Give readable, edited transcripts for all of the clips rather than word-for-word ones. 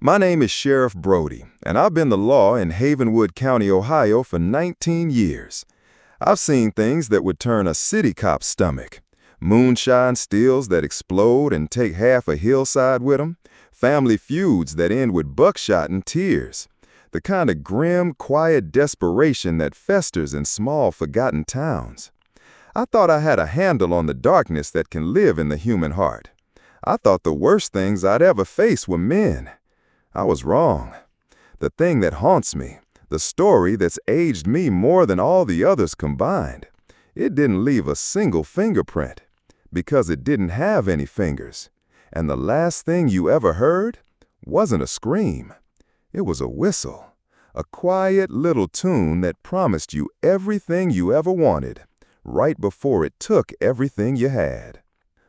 My name is Sheriff Brody, and I've been the law in Havenwood County, Ohio for 19 years. I've seen things that would turn a city cop's stomach. Moonshine stills that explode and take half a hillside with them. Family feuds that end with buckshot and tears. The kind of grim, quiet desperation that festers in small, forgotten towns. I thought I had a handle on the darkness that can live in the human heart. I thought the worst things I'd ever face were men. I was wrong. The thing that haunts me, the story that's aged me more than all the others combined, it didn't leave a single fingerprint, because it didn't have any fingers. And the last thing you ever heard wasn't a scream. It was a whistle, a quiet little tune that promised you everything you ever wanted, right before it took everything you had.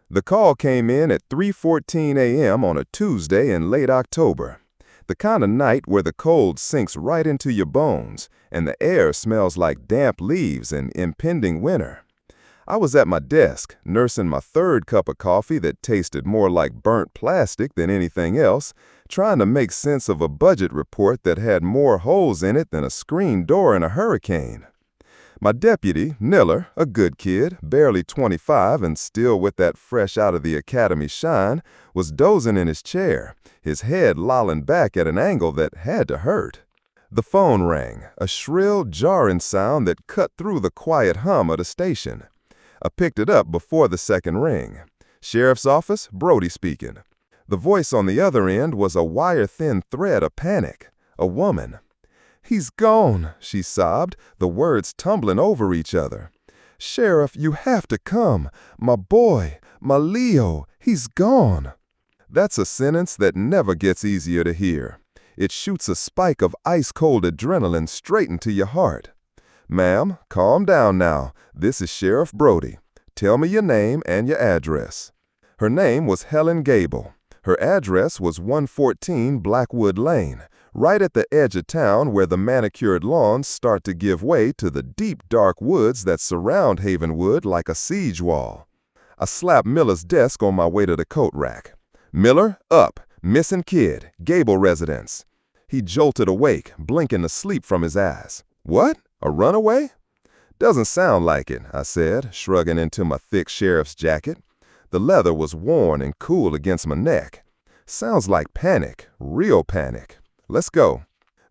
The call came in at 3:14 a.m. on a Tuesday in late October. The kind of night where the cold sinks right into your bones and the air smells like damp leaves and impending winter. I was at my desk, nursing my third cup of coffee that tasted more like burnt plastic than anything else, trying to make sense of a budget report that had more holes in it than a screen door in a hurricane. My deputy, Miller, a good kid, barely 25 and still with that fresh out of the academy shine, was dozing in his chair, his head lolling back at an angle that had to hurt. The phone rang, a shrill, jarring sound that cut through the quiet hum of the station. I picked it up before the second ring. Sheriff's office, Brody speaking. The voice on the other end was a wire-thin thread of panic, a woman. "He's gone," she sobbed, the words tumbling over each other. "Sheriff, you have to come. My boy, my Leo, he's gone." That's a sentence that never gets easier to hear. It shoots a spike of ice-cold adrenaline straight into your heart. "Ma'am, calm down now. This is Sheriff Brody. Tell me your name and your address." Her name was Helen Gable. Her address was 114 Blackwood Lane, right at the edge of town where the manicured lawns start to give way to the deep, dark woods that surround Havenwood like a siege wall. I slapped Miller's desk on my way to the coat rack. "Miller, up. Missing kid. Gable residence." He jolted awake, blinking the sleep from his eyes. "What? A runaway?" "Doesn't sound like it," I said, shrugging into my thick sheriff's jacket. The leather was worn and cool against my neck. "Sounds like panic, real panic. Let's go."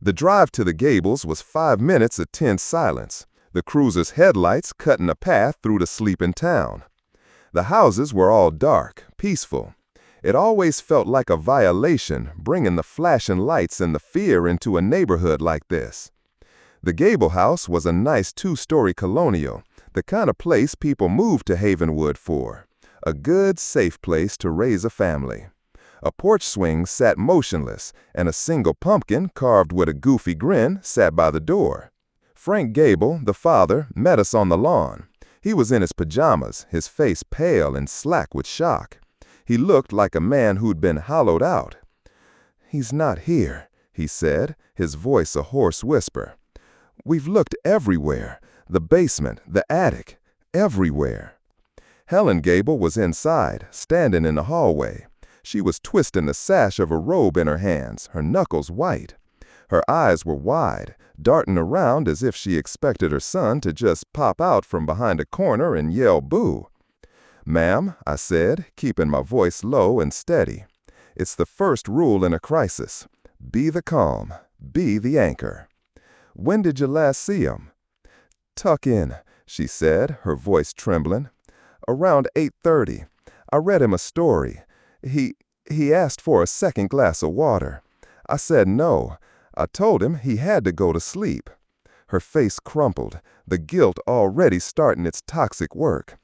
The drive to the Gables was 5 minutes of tense silence, the cruiser's headlights cutting a path through the sleeping town. The houses were all dark, peaceful. It always felt like a violation, bringing the flashing lights and the fear into a neighborhood like this. The Gable house was a nice 2-story colonial, the kind of place people moved to Havenwood for. A good, safe place to raise a family. A porch swing sat motionless, and a single pumpkin, carved with a goofy grin, sat by the door. Frank Gable, the father, met us on the lawn. He was in his pajamas, his face pale and slack with shock. He looked like a man who'd been hollowed out. "He's not here," he said, his voice a hoarse whisper. "We've looked everywhere, the basement, the attic, everywhere." Helen Gable was inside, standing in the hallway. She was twisting the sash of a robe in her hands, her knuckles white. Her eyes were wide, darting around as if she expected her son to just pop out from behind a corner and yell boo. "Ma'am," I said, keeping my voice low and steady. "It's the first rule in a crisis. Be the calm. Be the anchor." "When did you last see him?" "Tuck in," she said, her voice trembling. "Around 8:30. I read him a story. He asked for a second glass of water. I said no. I told him he had to go to sleep." Her face crumpled, the guilt already starting its toxic work.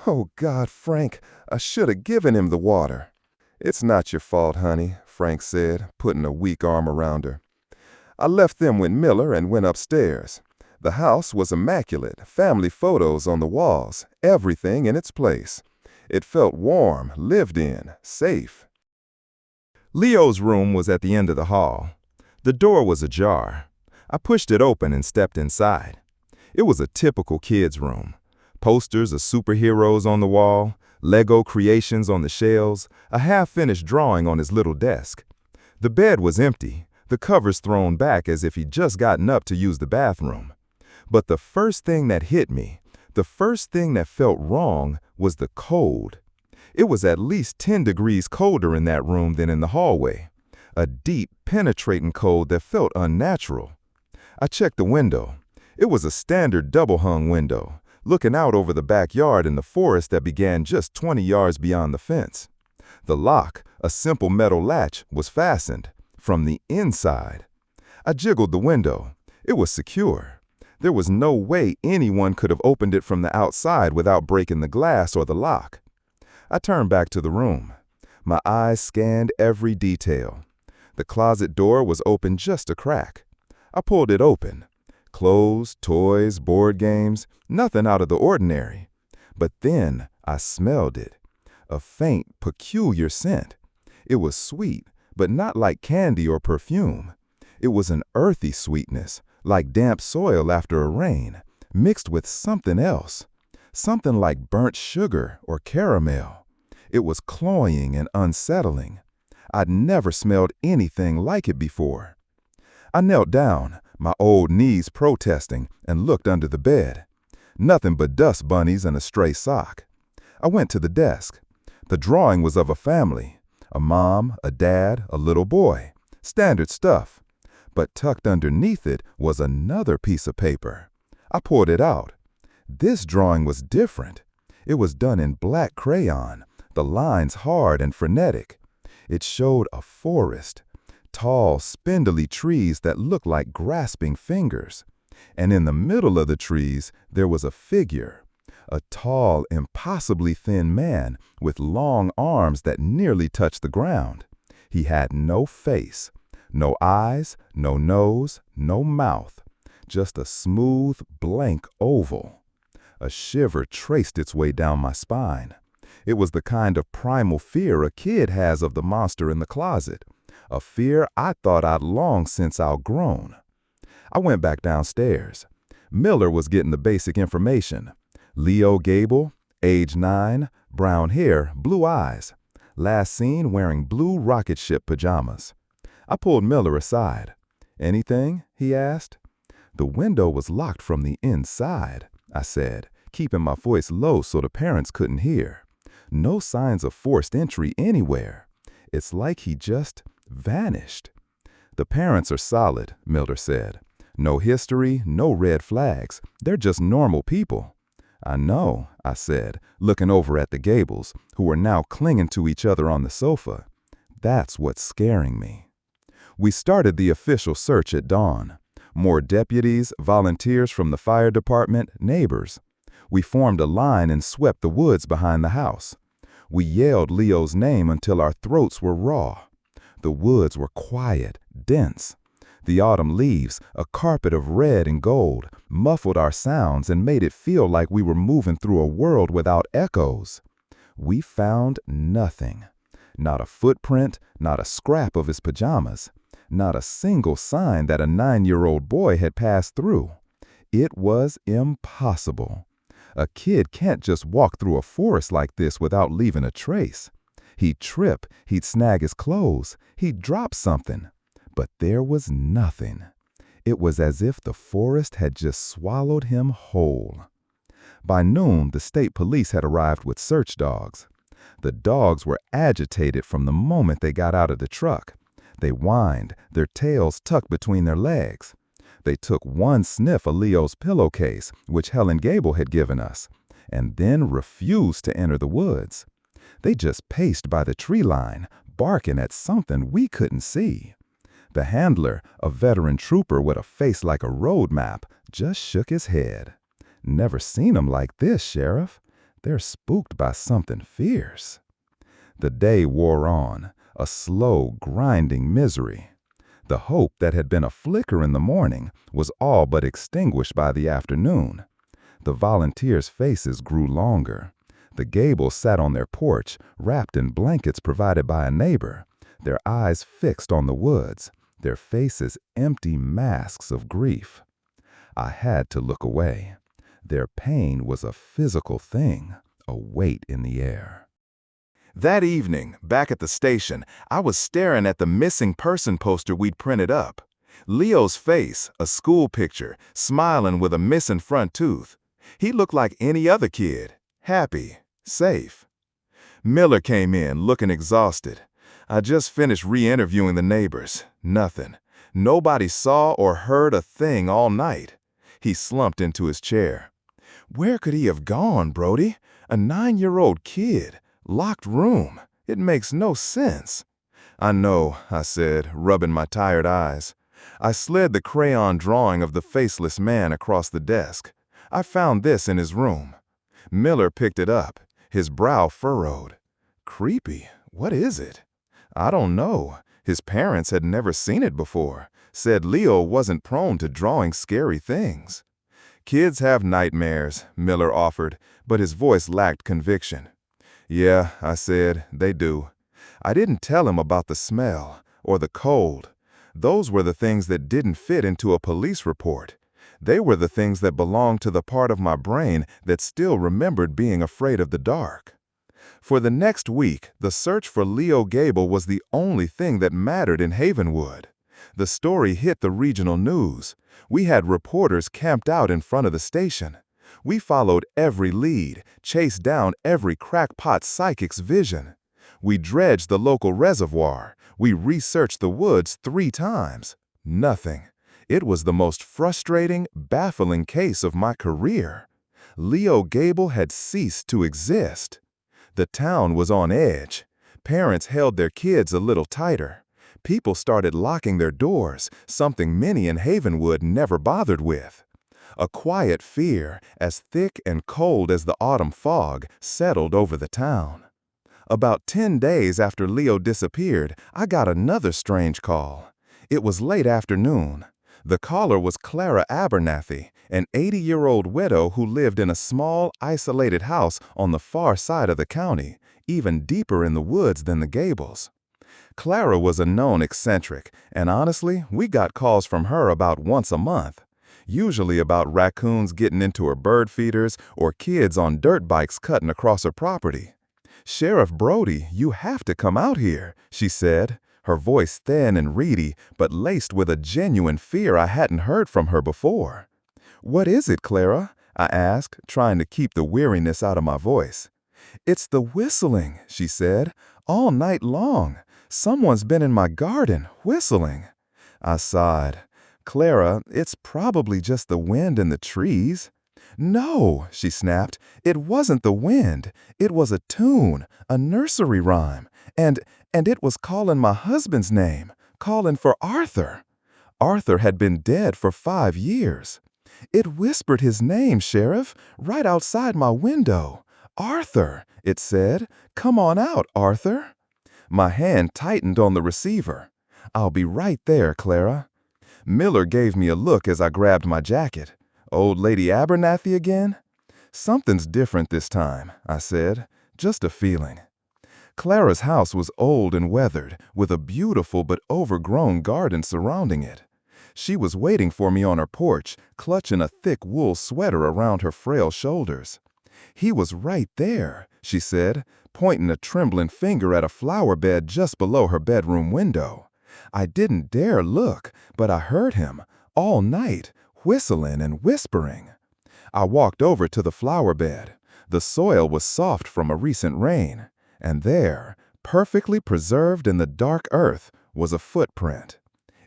"Oh, God, Frank, I should have given him the water." "It's not your fault, honey," Frank said, putting a weak arm around her. I left them with Miller and went upstairs. The house was immaculate, family photos on the walls, everything in its place. It felt warm, lived in, safe. Leo's room was at the end of the hall. The door was ajar. I pushed it open and stepped inside. It was a typical kid's room. Posters of superheroes on the wall, Lego creations on the shelves, a half-finished drawing on his little desk. The bed was empty, the covers thrown back as if he'd just gotten up to use the bathroom. But the first thing that hit me, the first thing that felt wrong, was the cold. It was at least 10 degrees colder in that room than in the hallway. A deep, penetrating cold that felt unnatural. I checked the window. It was a standard double-hung window, looking out over the backyard and the forest that began just 20 yards beyond the fence. The lock, a simple metal latch, was fastened from the inside. I jiggled the window. It was secure. There was no way anyone could have opened it from the outside without breaking the glass or the lock. I turned back to the room. My eyes scanned every detail. The closet door was open just a crack. I pulled it open. Clothes, toys, board games, nothing out of the ordinary. But then I smelled it. A faint, peculiar scent. It was sweet, but not like candy or perfume. It was an earthy sweetness, like damp soil after a rain, mixed with something else. Something like burnt sugar or caramel. It was cloying and unsettling. I'd never smelled anything like it before. I knelt down, my old knees protesting, and looked under the bed. Nothing but dust bunnies and a stray sock. I went to the desk. The drawing was of a family. A mom, a dad, a little boy. Standard stuff. But tucked underneath it was another piece of paper. I pulled it out. This drawing was different. It was done in black crayon, the lines hard and frenetic. It showed a forest, tall, spindly trees that looked like grasping fingers. And in the middle of the trees, there was a figure, a tall, impossibly thin man with long arms that nearly touched the ground. He had no face, no eyes, no nose, no mouth, just a smooth, blank oval. A shiver traced its way down my spine. It was the kind of primal fear a kid has of the monster in the closet, a fear I thought I'd long since outgrown. I went back downstairs. Miller was getting the basic information. Leo Gable, age 9, brown hair, blue eyes. Last seen wearing blue rocket ship pajamas. I pulled Miller aside. "Anything?" he asked. "The window was locked from the inside," I said, keeping my voice low so the parents couldn't hear. "No signs of forced entry anywhere. It's like he just vanished." "The parents are solid," Miller said. "No history, no red flags. They're just normal people." "I know," I said, looking over at the Gables, who were now clinging to each other on the sofa. "That's what's scaring me." We started the official search at dawn. More deputies, volunteers from the fire department, neighbors. We formed a line and swept the woods behind the house. We yelled Leo's name until our throats were raw. The woods were quiet, dense. The autumn leaves, a carpet of red and gold, muffled our sounds and made it feel like we were moving through a world without echoes. We found nothing. Not a footprint, not a scrap of his pajamas. Not a single sign that a 9-year-old boy had passed through. It was impossible. A kid can't just walk through a forest like this without leaving a trace. He'd trip, he'd snag his clothes, he'd drop something. But there was nothing. It was as if the forest had just swallowed him whole. By noon, the state police had arrived with search dogs. The dogs were agitated from the moment they got out of the truck. They whined, their tails tucked between their legs. They took one sniff of Leo's pillowcase, which Helen Gable had given us, and then refused to enter the woods. They just paced by the tree line, barking at something we couldn't see. The handler, a veteran trooper with a face like a road map, just shook his head. "Never seen 'em like this, Sheriff. They're spooked by something fierce." The day wore on, a slow, grinding misery. The hope that had been a flicker in the morning was all but extinguished by the afternoon. The volunteers' faces grew longer. The Gables sat on their porch, wrapped in blankets provided by a neighbor, their eyes fixed on the woods, their faces empty masks of grief. I had to look away. Their pain was a physical thing, a weight in the air. That evening, back at the station, I was staring at the missing person poster we'd printed up. Leo's face, a school picture, smiling with a missing front tooth. He looked like any other kid, happy, safe. Miller came in, looking exhausted. I just finished re-interviewing the neighbors. Nothing. Nobody saw or heard a thing all night. He slumped into his chair. Where could he have gone, Brody? A 9-year-old kid. Locked room. It makes no sense. I know, I said, rubbing my tired eyes. I slid the crayon drawing of the faceless man across the desk. I found this in his room. Miller picked it up, his brow furrowed. Creepy. What is it? I don't know. His parents had never seen it before. Said Leo wasn't prone to drawing scary things. Kids have nightmares, Miller offered, but his voice lacked conviction. Yeah, I said, they do. I didn't tell him about the smell or the cold. Those were the things that didn't fit into a police report. They were the things that belonged to the part of my brain that still remembered being afraid of the dark. For the next week, the search for Leo Gable was the only thing that mattered in Havenwood. The story hit the regional news. We had reporters camped out in front of the station. We followed every lead, chased down every crackpot psychic's vision. We dredged the local reservoir. We researched the woods 3 times. Nothing. It was the most frustrating, baffling case of my career. Leo Gable had ceased to exist. The town was on edge. Parents held their kids a little tighter. People started locking their doors, something many in Havenwood never bothered with. A quiet fear, as thick and cold as the autumn fog, settled over the town. About 10 days after Leo disappeared, I got another strange call. It was late afternoon. The caller was Clara Abernathy, an 80-year-old widow who lived in a small, isolated house on the far side of the county, even deeper in the woods than the Gables. Clara was a known eccentric, and honestly, we got calls from her about once a month, usually about raccoons getting into her bird feeders or kids on dirt bikes cutting across her property. "Sheriff Brody, you have to come out here," she said, her voice thin and reedy, but laced with a genuine fear I hadn't heard from her before. "What is it, Clara?" I asked, trying to keep the weariness out of my voice. "It's the whistling," she said, "all night long. Someone's been in my garden, whistling." I sighed. "Clara, it's probably just the wind in the trees." "No," she snapped, "it wasn't the wind. It was a tune, a nursery rhyme, and it was calling my husband's name, calling for Arthur. Arthur had been dead for 5 years. It whispered his name, Sheriff, right outside my window. 'Arthur,' it said, 'come on out, Arthur.'" My hand tightened on the receiver. "I'll be right there, Clara." Miller gave me a look as I grabbed my jacket. "Old Lady Abernathy again?" "Something's different this time," I said. "Just a feeling." Clara's house was old and weathered, with a beautiful but overgrown garden surrounding it. She was waiting for me on her porch, clutching a thick wool sweater around her frail shoulders. "He was right there," she said, pointing a trembling finger at a flower bed just below her bedroom window. "I didn't dare look, but I heard him, all night, whistling and whispering." I walked over to the flower bed. The soil was soft from a recent rain, and there, perfectly preserved in the dark earth, was a footprint.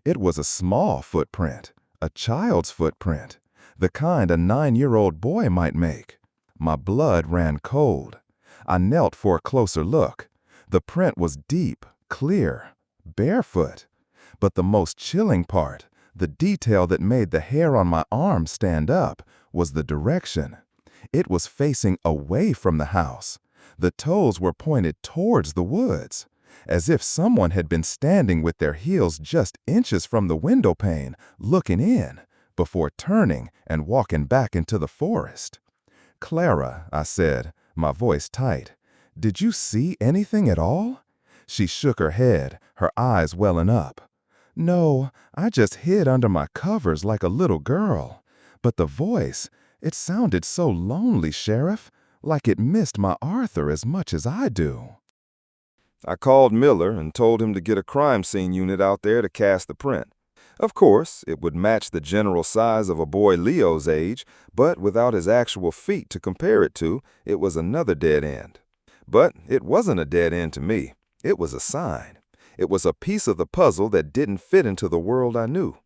It was a small footprint, a child's footprint, the kind a 9-year-old boy might make. My blood ran cold. I knelt for a closer look. The print was deep, clear, barefoot. But the most chilling part, the detail that made the hair on my arm stand up, was the direction. It was facing away from the house. The toes were pointed towards the woods, as if someone had been standing with their heels just inches from the window pane, looking in, before turning and walking back into the forest. "Clara," I said, my voice tight, "did you see anything at all?" She shook her head, her eyes welling up. "No, I just hid under my covers like a little girl. But the voice, it sounded so lonely, Sheriff, like it missed my Arthur as much as I do." I called Miller and told him to get a crime scene unit out there to cast the print. Of course, it would match the general size of a boy Leo's age, but without his actual feet to compare it to, it was another dead end. But it wasn't a dead end to me. It was a sign. It was a piece of the puzzle that didn't fit into the world I knew.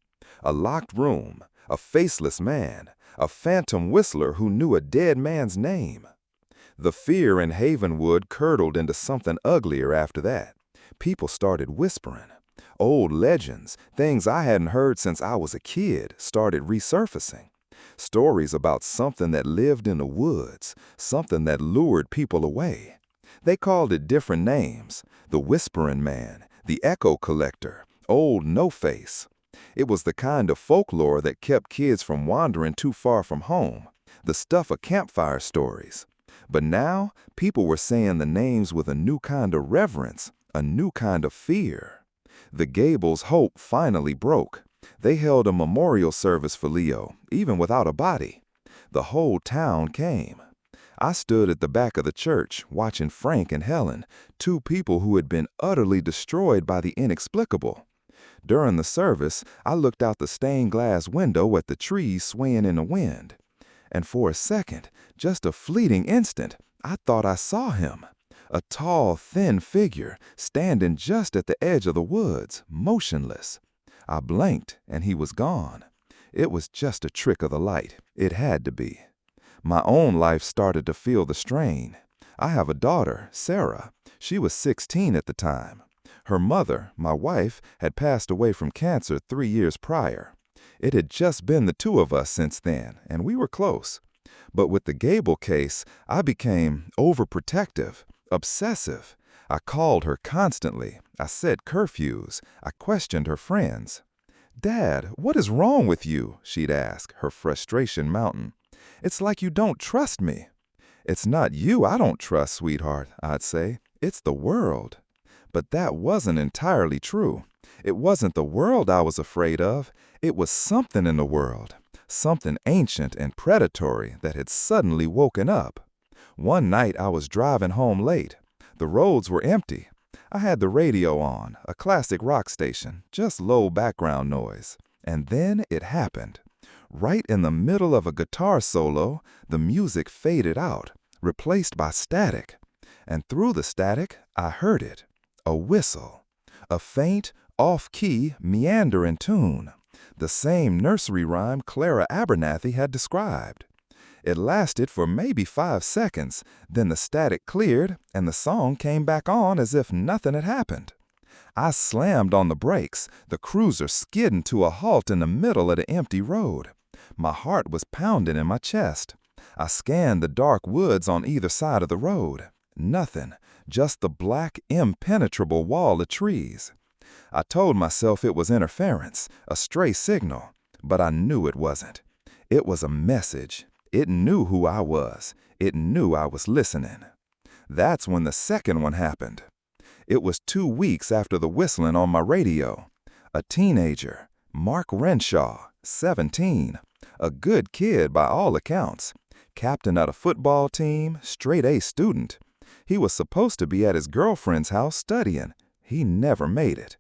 A locked room, a faceless man, a phantom whistler who knew a dead man's name. The fear in Havenwood curdled into something uglier after that. People started whispering. Old legends, things I hadn't heard since I was a kid, started resurfacing. Stories about something that lived in the woods, something that lured people away. They called it different names: the Whispering Man, the Echo Collector, Old No-Face. It was the kind of folklore that kept kids from wandering too far from home, the stuff of campfire stories. But now, people were saying the names with a new kind of reverence, a new kind of fear. The Gables' hope finally broke. They held a memorial service for Leo, even without a body. The whole town came. I stood at the back of the church, watching Frank and Helen, two people who had been utterly destroyed by the inexplicable. During the service, I looked out the stained glass window at the trees swaying in the wind. And for a second, just a fleeting instant, I thought I saw him. A tall, thin figure, standing just at the edge of the woods, motionless. I blinked, and he was gone. It was just a trick of the light. It had to be. My own life started to feel the strain. I have a daughter, Sarah. She was 16 at the time. Her mother, my wife, had passed away from cancer 3 years prior. It had just been the two of us since then, and we were close. But with the Gable case, I became overprotective, obsessive. I called her constantly. I set curfews. I questioned her friends. "Dad, what is wrong with you?" she'd ask, her frustration mounting. "It's like you don't trust me." "It's not you I don't trust, sweetheart," I'd say. "It's the world." But that wasn't entirely true. It wasn't the world I was afraid of. It was something in the world, something ancient and predatory that had suddenly woken up. One night I was driving home late. The roads were empty. I had the radio on, a classic rock station, just low background noise. And then it happened. Right in the middle of a guitar solo, the music faded out, replaced by static. And through the static, I heard it. A whistle. A faint, off-key, meandering tune. The same nursery rhyme Clara Abernathy had described. It lasted for maybe 5 seconds, then the static cleared and the song came back on as if nothing had happened. I slammed on the brakes, the cruiser skidding to a halt in the middle of the empty road. My heart was pounding in my chest. I scanned the dark woods on either side of the road. Nothing, just the black, impenetrable wall of trees. I told myself it was interference, a stray signal, but I knew it wasn't. It was a message. It knew who I was. It knew I was listening. That's when the second one happened. It was 2 weeks after the whistling on my radio. A teenager, Mark Renshaw, 17, a good kid by all accounts, captain at a football team, straight-A student. He was supposed to be at his girlfriend's house studying. He never made it.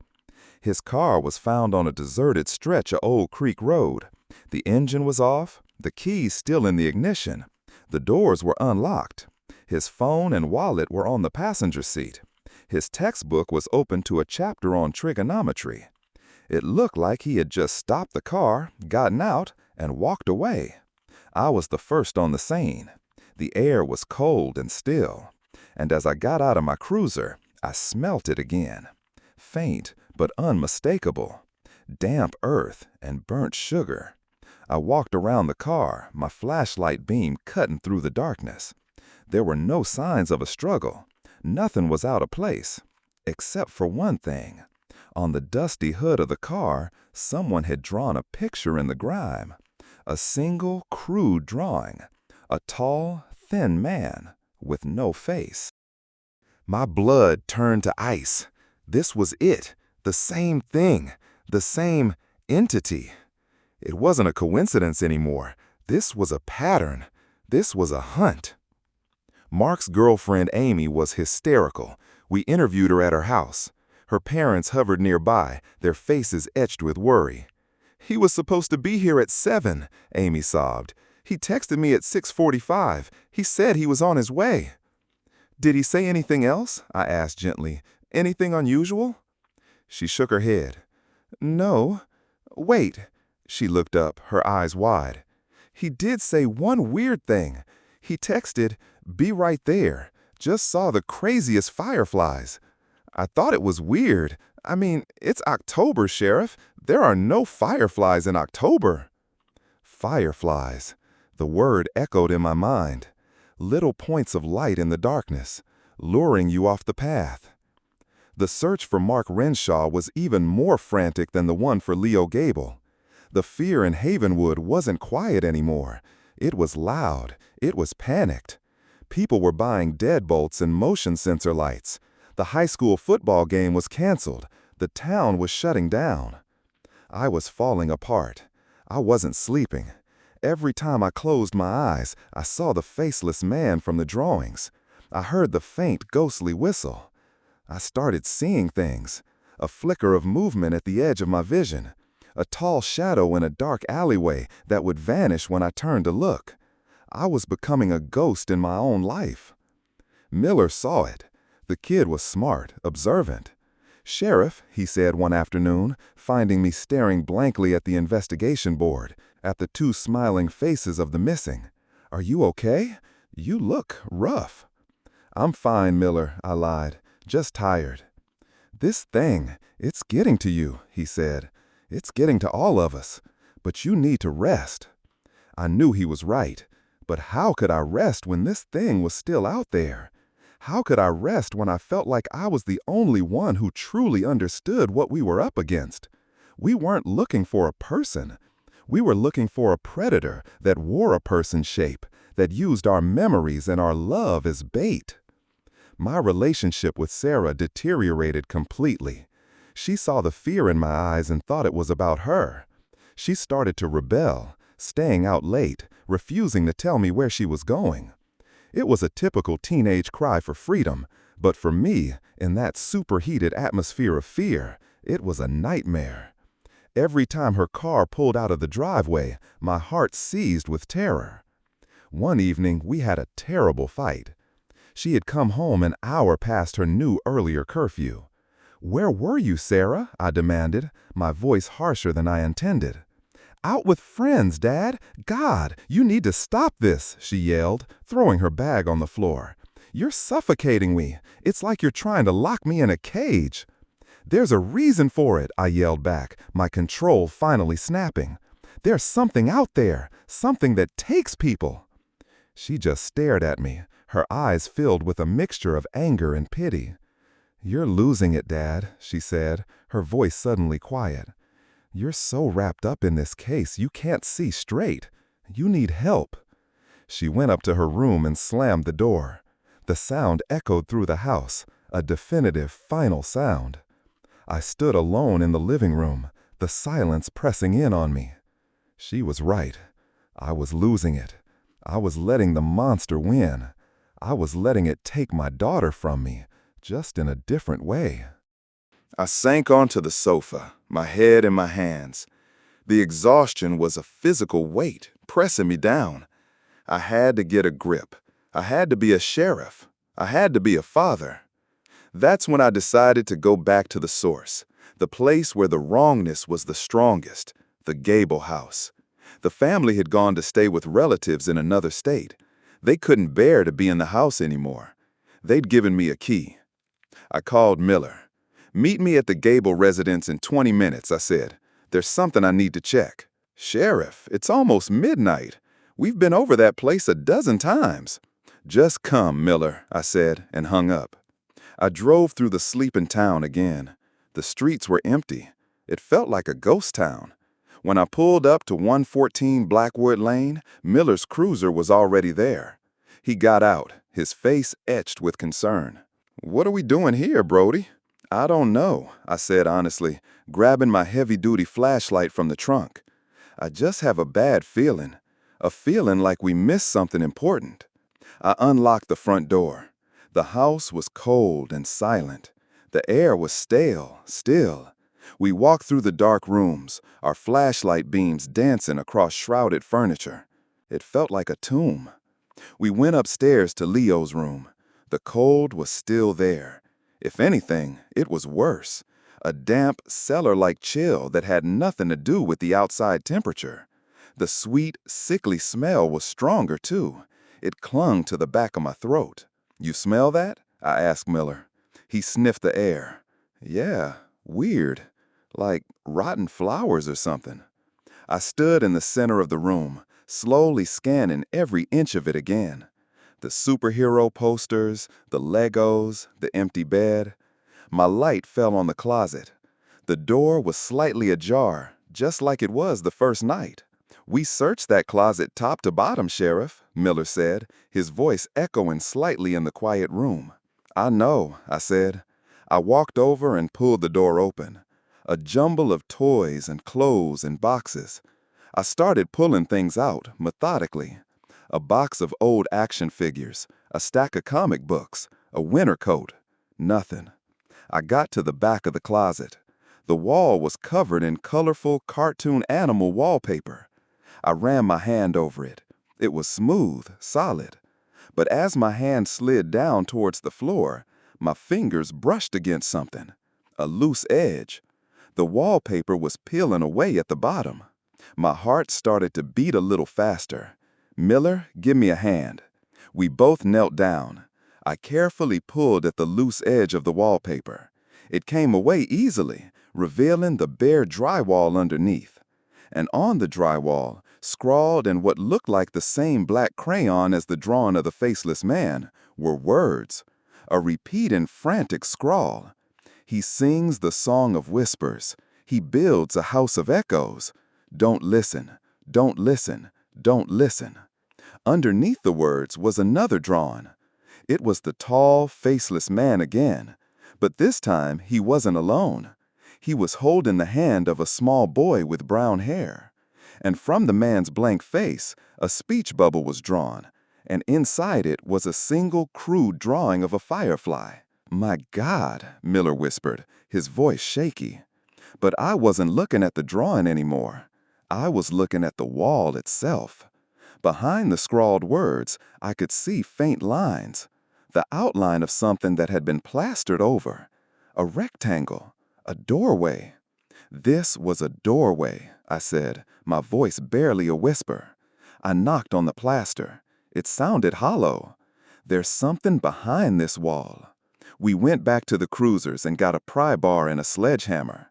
His car was found on a deserted stretch of Old Creek Road. The engine was off, the keys still in the ignition. The doors were unlocked. His phone and wallet were on the passenger seat. His textbook was open to a chapter on trigonometry. It looked like he had just stopped the car, gotten out, and walked away. I was the first on the scene. The air was cold and still. And as I got out of my cruiser, I smelt it again. Faint, but unmistakable. Damp earth and burnt sugar. I walked around the car, my flashlight beam cutting through the darkness. There were no signs of a struggle. Nothing was out of place. Except for one thing. On the dusty hood of the car, someone had drawn a picture in the grime. A single, crude drawing. A tall, thin man with no face. My blood turned to ice. This was it. The same thing. The same entity. It wasn't a coincidence anymore. This was a pattern. This was a hunt. Mark's girlfriend Amy was hysterical. We interviewed her at her house. Her parents hovered nearby, their faces etched with worry. "He was supposed to be here at 7, Amy sobbed. "He texted me at 6:45. He said he was on his way." "Did he say anything else?" I asked gently. "Anything unusual?" She shook her head. "No. Wait." She looked up, her eyes wide. "He did say one weird thing. He texted, 'Be right there. Just saw the craziest fireflies.' I thought it was weird. I mean, it's October, Sheriff. There are no fireflies in October." Fireflies. The word echoed in my mind. Little points of light in the darkness, luring you off the path. The search for Mark Renshaw was even more frantic than the one for Leo Gable. The fear in Havenwood wasn't quiet anymore. It was loud. It was panicked. People were buying deadbolts and motion sensor lights. The high school football game was canceled. The town was shutting down. I was falling apart. I wasn't sleeping. Every time I closed my eyes, I saw the faceless man from the drawings. I heard the faint, ghostly whistle. I started seeing things. A flicker of movement at the edge of my vision. A tall shadow in a dark alleyway that would vanish when I turned to look. I was becoming a ghost in my own life. Miller saw it. The kid was smart, observant. "Sheriff," he said one afternoon, finding me staring blankly at the investigation board, at the two smiling faces of the missing. "Are you okay? You look rough." "I'm fine, Miller," I lied. "Just tired." "This thing, it's getting to you," he said. "It's getting to all of us. But you need to rest." I knew he was right. But how could I rest when this thing was still out there? How could I rest when I felt like I was the only one who truly understood what we were up against? We weren't looking for a person. We were looking for a predator that wore a person's shape, that used our memories and our love as bait. My relationship with Sarah deteriorated completely. She saw the fear in my eyes and thought it was about her. She started to rebel, staying out late, refusing to tell me where she was going. It was a typical teenage cry for freedom, but for me, in that superheated atmosphere of fear, it was a nightmare. Every time her car pulled out of the driveway, my heart seized with terror. One evening, we had a terrible fight. She had come home an hour past her new earlier curfew. "Where were you, Sarah?" I demanded, my voice harsher than I intended. "Out with friends, Dad. God, you need to stop this," she yelled, throwing her bag on the floor. "You're suffocating me. It's like you're trying to lock me in a cage." "There's a reason for it," I yelled back, my control finally snapping. "There's something out there, something that takes people." She just stared at me, her eyes filled with a mixture of anger and pity. "You're losing it, Dad," she said, her voice suddenly quiet. "You're so wrapped up in this case you can't see straight. You need help." She went up to her room and slammed the door. The sound echoed through the house, a definitive, final sound. I stood alone in the living room, the silence pressing in on me. She was right. I was losing it. I was letting the monster win. I was letting it take my daughter from me, just in a different way. I sank onto the sofa, my head in my hands. The exhaustion was a physical weight, pressing me down. I had to get a grip. I had to be a sheriff. I had to be a father. That's when I decided to go back to the source, the place where the wrongness was the strongest, the Gable house. The family had gone to stay with relatives in another state. They couldn't bear to be in the house anymore. They'd given me a key. I called Miller. "Meet me at the Gable residence in 20 minutes, I said. "There's something I need to check." "Sheriff, it's almost midnight. We've been over that place a dozen times." "Just come, Miller," I said, and hung up. I drove through the sleeping town again. The streets were empty. It felt like a ghost town. When I pulled up to 114 Blackwood Lane, Miller's cruiser was already there. He got out, his face etched with concern. "What are we doing here, Brody?" "I don't know," I said honestly, grabbing my heavy-duty flashlight from the trunk. "I just have a bad feeling like we missed something important." I unlocked the front door. The house was cold and silent. The air was stale, still. We walked through the dark rooms, our flashlight beams dancing across shrouded furniture. It felt like a tomb. We went upstairs to Leo's room. The cold was still there. If anything, it was worse. A damp, cellar-like chill that had nothing to do with the outside temperature. The sweet, sickly smell was stronger, too. It clung to the back of my throat. "You smell that?" I asked Miller. He sniffed the air. "Yeah, weird. Like rotten flowers or something." I stood in the center of the room, slowly scanning every inch of it again. The superhero posters, the Legos, the empty bed. My light fell on the closet. The door was slightly ajar, just like it was the first night. "We searched that closet top to bottom, Sheriff," Miller said, his voice echoing slightly in the quiet room. "I know," I said. I walked over and pulled the door open. A jumble of toys and clothes and boxes. I started pulling things out, methodically. A box of old action figures, a stack of comic books, a winter coat. Nothing. I got to the back of the closet. The wall was covered in colorful cartoon animal wallpaper. I ran my hand over it. It was smooth, solid. But as my hand slid down towards the floor, my fingers brushed against something. A loose edge. The wallpaper was peeling away at the bottom. My heart started to beat a little faster. "Miller, give me a hand." We both knelt down. I carefully pulled at the loose edge of the wallpaper. It came away easily, revealing the bare drywall underneath. And on the drywall, scrawled in what looked like the same black crayon as the drawing of the faceless man, were words. A repeating, frantic scrawl. "He sings the song of whispers. He builds a house of echoes. Don't listen, don't listen, don't listen." Underneath the words was another drawing. It was the tall, faceless man again. But this time he wasn't alone. He was holding the hand of a small boy with brown hair. And from the man's blank face, a speech bubble was drawn, and inside it was a single crude drawing of a firefly. "My God," Miller whispered, his voice shaky. But I wasn't looking at the drawing anymore. I was looking at the wall itself. Behind the scrawled words, I could see faint lines, the outline of something that had been plastered over. A rectangle, a doorway. "This was a doorway," I said, my voice barely a whisper. I knocked on the plaster. It sounded hollow. "There's something behind this wall." We went back to the cruisers and got a pry bar and a sledgehammer.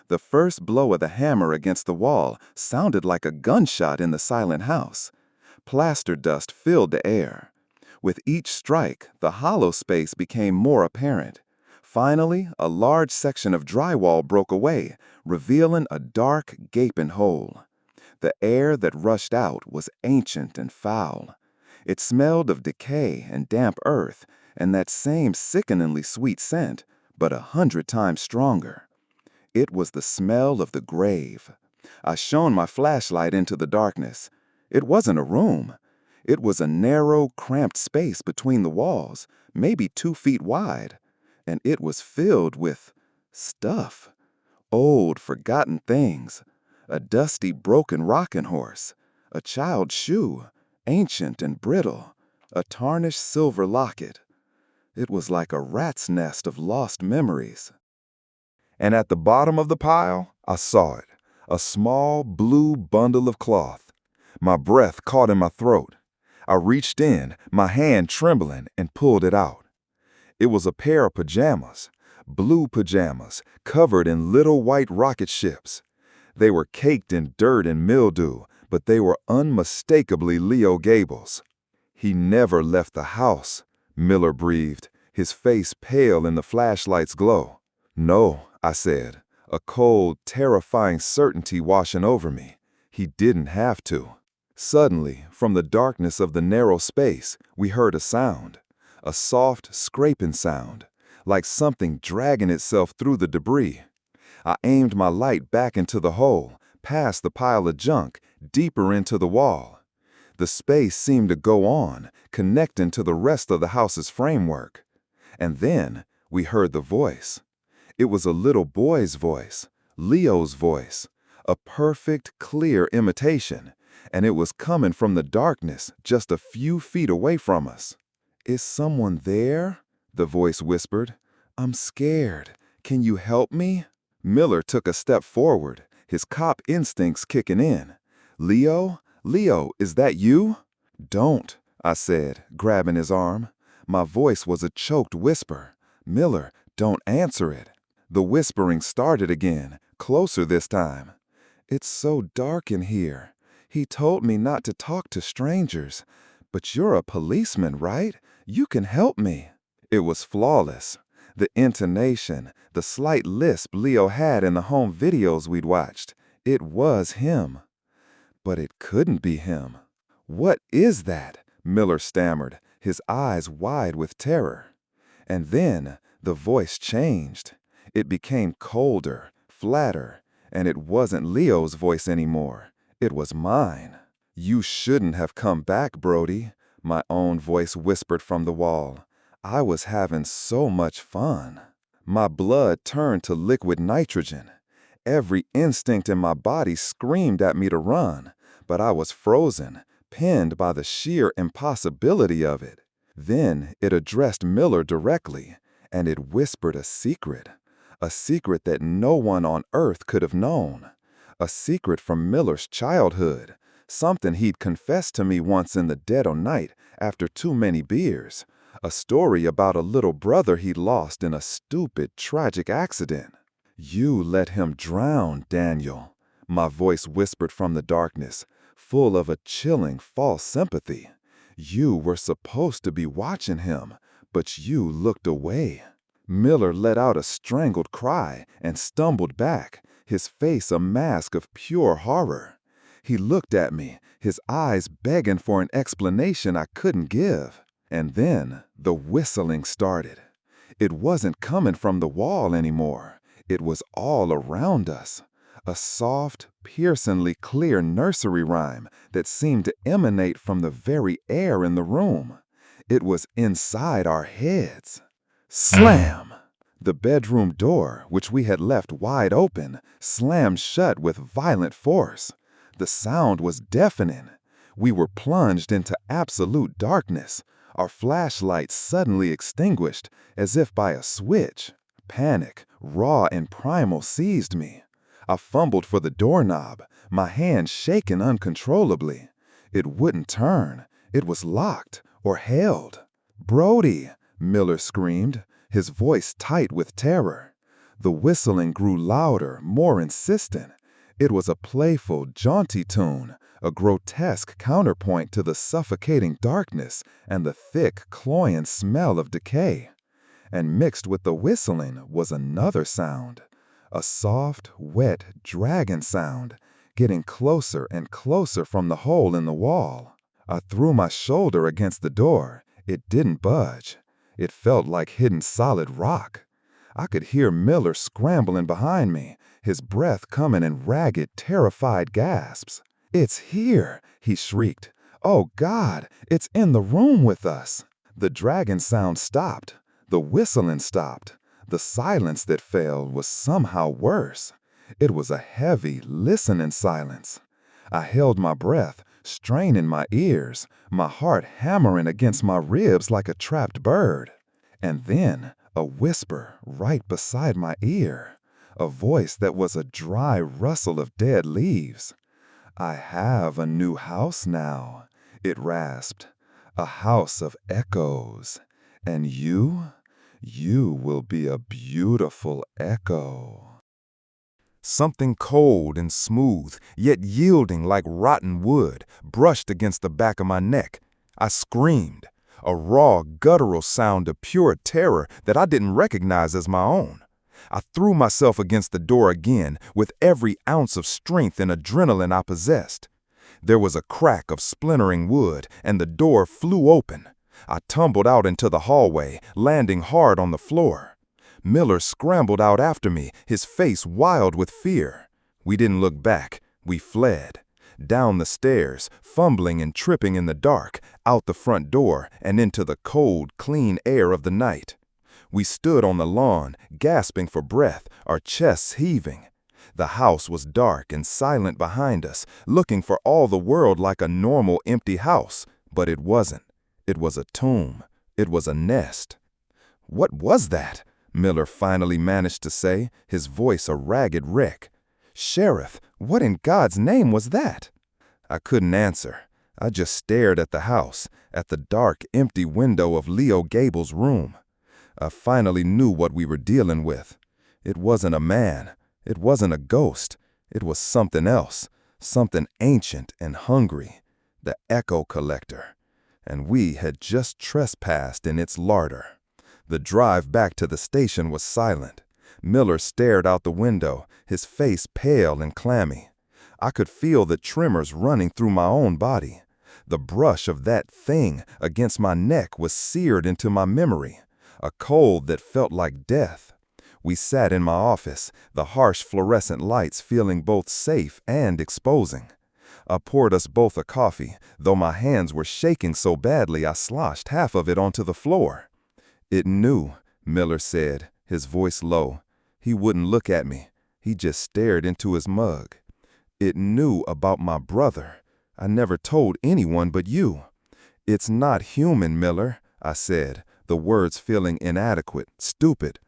The first blow of the hammer against the wall sounded like a gunshot in the silent house. Plaster dust filled the air. With each strike, the hollow space became more apparent. Finally, a large section of drywall broke away, revealing a dark, gaping hole. The air that rushed out was ancient and foul. It smelled of decay and damp earth, and that same sickeningly sweet scent, but 100 times stronger. It was the smell of the grave. I shone my flashlight into the darkness. It wasn't a room. It was a narrow, cramped space between the walls, maybe 2 feet wide. And it was filled with stuff. Old, forgotten things. A dusty, broken rocking horse. A child's shoe, ancient and brittle. A tarnished silver locket. It was like a rat's nest of lost memories. And at the bottom of the pile, I saw it. A small, blue bundle of cloth. My breath caught in my throat. I reached in, my hand trembling, and pulled it out. It was a pair of pajamas, blue pajamas, covered in little white rocket ships. They were caked in dirt and mildew, but they were unmistakably Leo Gable's. "He never left the house," Miller breathed, his face pale in the flashlight's glow. "No," I said, a cold, terrifying certainty washing over me. "He didn't have to." Suddenly, from the darkness of the narrow space, we heard a sound. A soft, scraping sound, like something dragging itself through the debris. I aimed my light back into the hole, past the pile of junk, deeper into the wall. The space seemed to go on, connecting to the rest of the house's framework. And then we heard the voice. It was a little boy's voice, Leo's voice, a perfect, clear imitation, and it was coming from the darkness just a few feet away from us. "Is someone there?" the voice whispered. "I'm scared. Can you help me?" Miller took a step forward, his cop instincts kicking in. "Leo? Leo, is that you?" "Don't," I said, grabbing his arm. My voice was a choked whisper. "Miller, don't answer it." The whispering started again, closer this time. "It's so dark in here. He told me not to talk to strangers. But you're a policeman, right? You can help me." It was flawless. The intonation, the slight lisp Leo had in the home videos we'd watched. It was him. But it couldn't be him. "What is that?" Miller stammered, his eyes wide with terror. And then the voice changed. It became colder, flatter, and it wasn't Leo's voice anymore. It was mine. "You shouldn't have come back, Brody," my own voice whispered from the wall. "I was having so much fun." My blood turned to liquid nitrogen. Every instinct in my body screamed at me to run, but I was frozen, pinned by the sheer impossibility of it. Then it addressed Miller directly, and it whispered a secret that no one on earth could have known. A secret from Miller's childhood, something he'd confessed to me once in the dead of night after too many beers. A story about a little brother he'd lost in a stupid, tragic accident. "You let him drown, Daniel," my voice whispered from the darkness, full of a chilling false sympathy. "You were supposed to be watching him, but you looked away." Miller let out a strangled cry and stumbled back, his face a mask of pure horror. He looked at me, his eyes begging for an explanation I couldn't give. And then the whistling started. It wasn't coming from the wall anymore. It was all around us. A soft, piercingly clear nursery rhyme that seemed to emanate from the very air in the room. It was inside our heads. Slam! The bedroom door, which we had left wide open, slammed shut with violent force. The sound was deafening. We were plunged into absolute darkness, our flashlights suddenly extinguished as if by a switch. Panic, raw and primal, seized me. I fumbled for the doorknob, my hand shaking uncontrollably. It wouldn't turn. It was locked or held. "Brody!" Miller screamed, his voice tight with terror. The whistling grew louder, more insistent. It was a playful, jaunty tune, a grotesque counterpoint to the suffocating darkness and the thick, cloying smell of decay. And mixed with the whistling was another sound, a soft, wet, dragging sound, getting closer and closer from the hole in the wall. I threw my shoulder against the door. It didn't budge. It felt like hitting solid rock. I could hear Miller scrambling behind me, his breath coming in ragged, terrified gasps. "It's here!" he shrieked. "Oh God, it's in the room with us!" The dragging sound stopped. The whistling stopped. The silence that fell was somehow worse. It was a heavy, listening silence. I held my breath, straining my ears, my heart hammering against my ribs like a trapped bird. And then a whisper right beside my ear, a voice that was a dry rustle of dead leaves. "I have a new house now," it rasped, "a house of echoes. And you will be a beautiful echo." Something cold and smooth, yet yielding like rotten wood, brushed against the back of my neck. I screamed, a raw, guttural sound of pure terror that I didn't recognize as my own. I threw myself against the door again with every ounce of strength and adrenaline I possessed. There was a crack of splintering wood, and the door flew open. I tumbled out into the hallway, landing hard on the floor. Miller scrambled out after me, his face wild with fear. We didn't look back. We fled. Down the stairs, fumbling and tripping in the dark, out the front door, and into the cold, clean air of the night. We stood on the lawn, gasping for breath, our chests heaving. The house was dark and silent behind us, looking for all the world like a normal empty house, but it wasn't. It was a tomb. It was a nest. "What was that?" Miller finally managed to say, his voice a ragged wreck. "Sheriff, what in God's name was that?" I couldn't answer. I just stared at the house, at the dark, empty window of Leo Gable's room. I finally knew what we were dealing with. It wasn't a man. It wasn't a ghost. It was something else, something ancient and hungry, the echo collector. And we had just trespassed in its larder. The drive back to the station was silent. Miller stared out the window, his face pale and clammy. I could feel the tremors running through my own body. The brush of that thing against my neck was seared into my memory, a cold that felt like death. We sat in my office, the harsh fluorescent lights feeling both safe and exposing. I poured us both a coffee, though my hands were shaking so badly I sloshed half of it onto the floor. "It knew," Miller said, his voice low. He wouldn't look at me. He just stared into his mug. "It knew about my brother. I never told anyone but you." "It's not human, Miller," I said, the words feeling inadequate, stupid.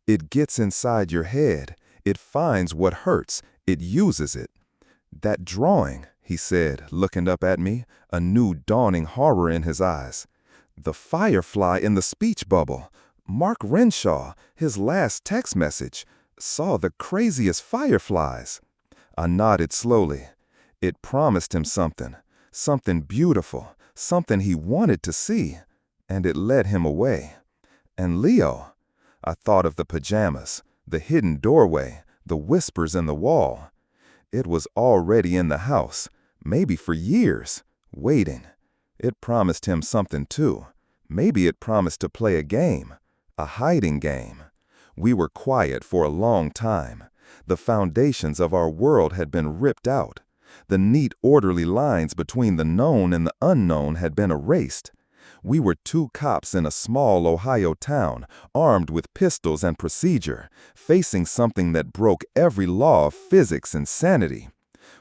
"It gets inside your head. It finds what hurts. It uses it." "That drawing," he said, looking up at me, a new dawning horror in his eyes. "The firefly in the speech bubble. Mark Renshaw, his last text message, saw the craziest fireflies." I nodded slowly. It promised him something, something beautiful, something he wanted to see, and it led him away. And Leo? I thought of the pajamas, the hidden doorway, the whispers in the wall. It was already in the house, maybe for years, waiting. It promised him something too. Maybe it promised to play a game, a hiding game. We were quiet for a long time. The foundations of our world had been ripped out. The neat, orderly lines between the known and the unknown had been erased. We were two cops in a small Ohio town, armed with pistols and procedure, facing something that broke every law of physics and sanity.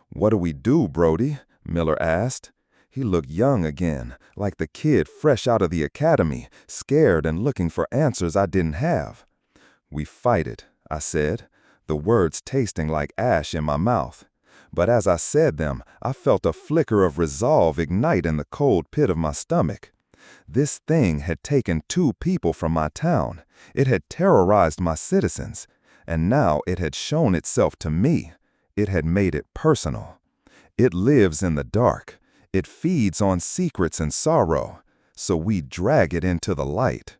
"What do we do, Brody?" Miller asked. He looked young again, like the kid fresh out of the academy, scared and looking for answers I didn't have. "We fight it," I said, the words tasting like ash in my mouth. But as I said them, I felt a flicker of resolve ignite in the cold pit of my stomach. This thing had taken 2 people from my town. It had terrorized my citizens. And now it had shown itself to me. It had made it personal. It lives in the dark. It feeds on secrets and sorrow. So we drag it into the light.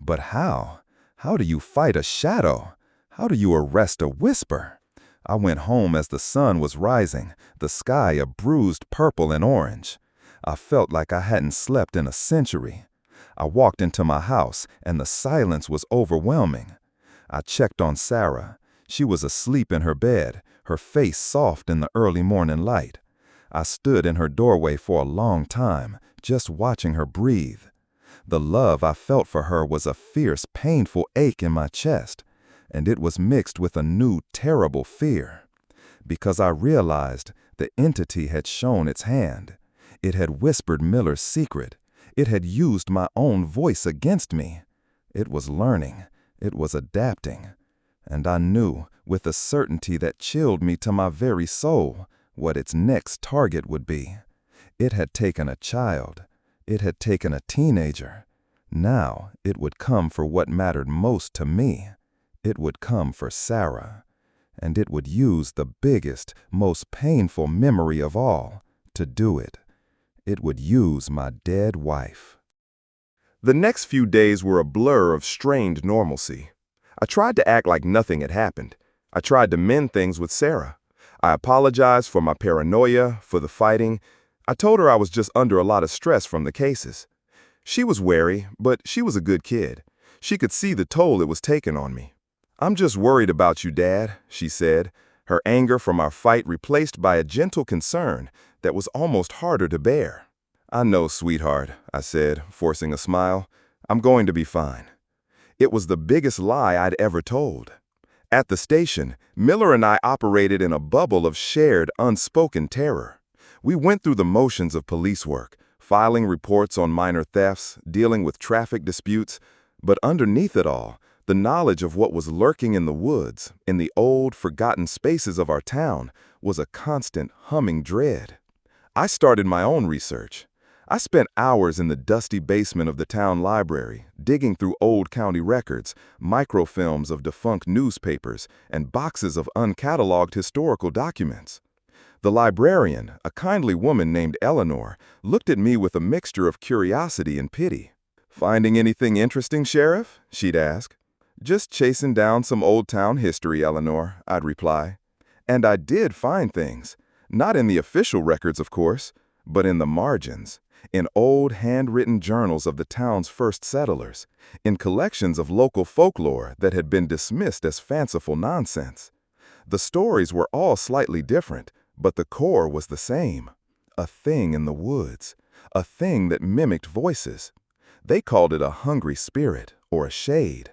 But how? How do you fight a shadow? How do you arrest a whisper? I went home as the sun was rising, the sky a bruised purple and orange. I felt like I hadn't slept in a century. I walked into my house, and the silence was overwhelming. I checked on Sarah. She was asleep in her bed, her face soft in the early morning light. I stood in her doorway for a long time, just watching her breathe. The love I felt for her was a fierce, painful ache in my chest, and it was mixed with a new, terrible fear. Because I realized the entity had shown its hand. It had whispered Miller's secret. It had used my own voice against me. It was learning. It was adapting. And I knew, with a certainty that chilled me to my very soul, what its next target would be. It had taken a child. It had taken a teenager. Now it would come for what mattered most to me. It would come for Sarah. And it would use the biggest, most painful memory of all to do it. It would use my dead wife. The next few days were a blur of strained normalcy. I tried to act like nothing had happened. I tried to mend things with Sarah. I apologized for my paranoia, for the fighting. I told her I was just under a lot of stress from the cases. She was wary, but she was a good kid. She could see the toll it was taking on me. "I'm just worried about you, Dad," she said, her anger from our fight replaced by a gentle concern that was almost harder to bear. "I know, sweetheart," I said, forcing a smile. "I'm going to be fine." It was the biggest lie I'd ever told. At the station, Miller and I operated in a bubble of shared, unspoken terror. We went through the motions of police work, filing reports on minor thefts, dealing with traffic disputes, but underneath it all, the knowledge of what was lurking in the woods, in the old, forgotten spaces of our town, was a constant, humming dread. I started my own research. I spent hours in the dusty basement of the town library, digging through old county records, microfilms of defunct newspapers, and boxes of uncatalogued historical documents. The librarian, a kindly woman named Eleanor, looked at me with a mixture of curiosity and pity. "Finding anything interesting, Sheriff?" she'd ask. "Just chasing down some old town history, Eleanor," I'd reply. And I did find things. Not in the official records, of course, but in the margins, in old handwritten journals of the town's first settlers, in collections of local folklore that had been dismissed as fanciful nonsense. The stories were all slightly different, but the core was the same. A thing in the woods, a thing that mimicked voices. They called it a hungry spirit or a shade.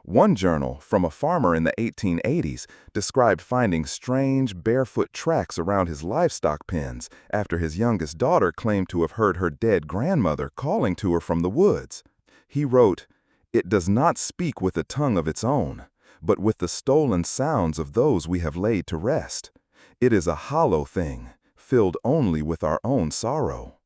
One journal, from a farmer in the 1880s, described finding strange, barefoot tracks around his livestock pens after his youngest daughter claimed to have heard her dead grandmother calling to her from the woods. He wrote, "It does not speak with a tongue of its own, but with the stolen sounds of those we have laid to rest. It is a hollow thing, filled only with our own sorrow."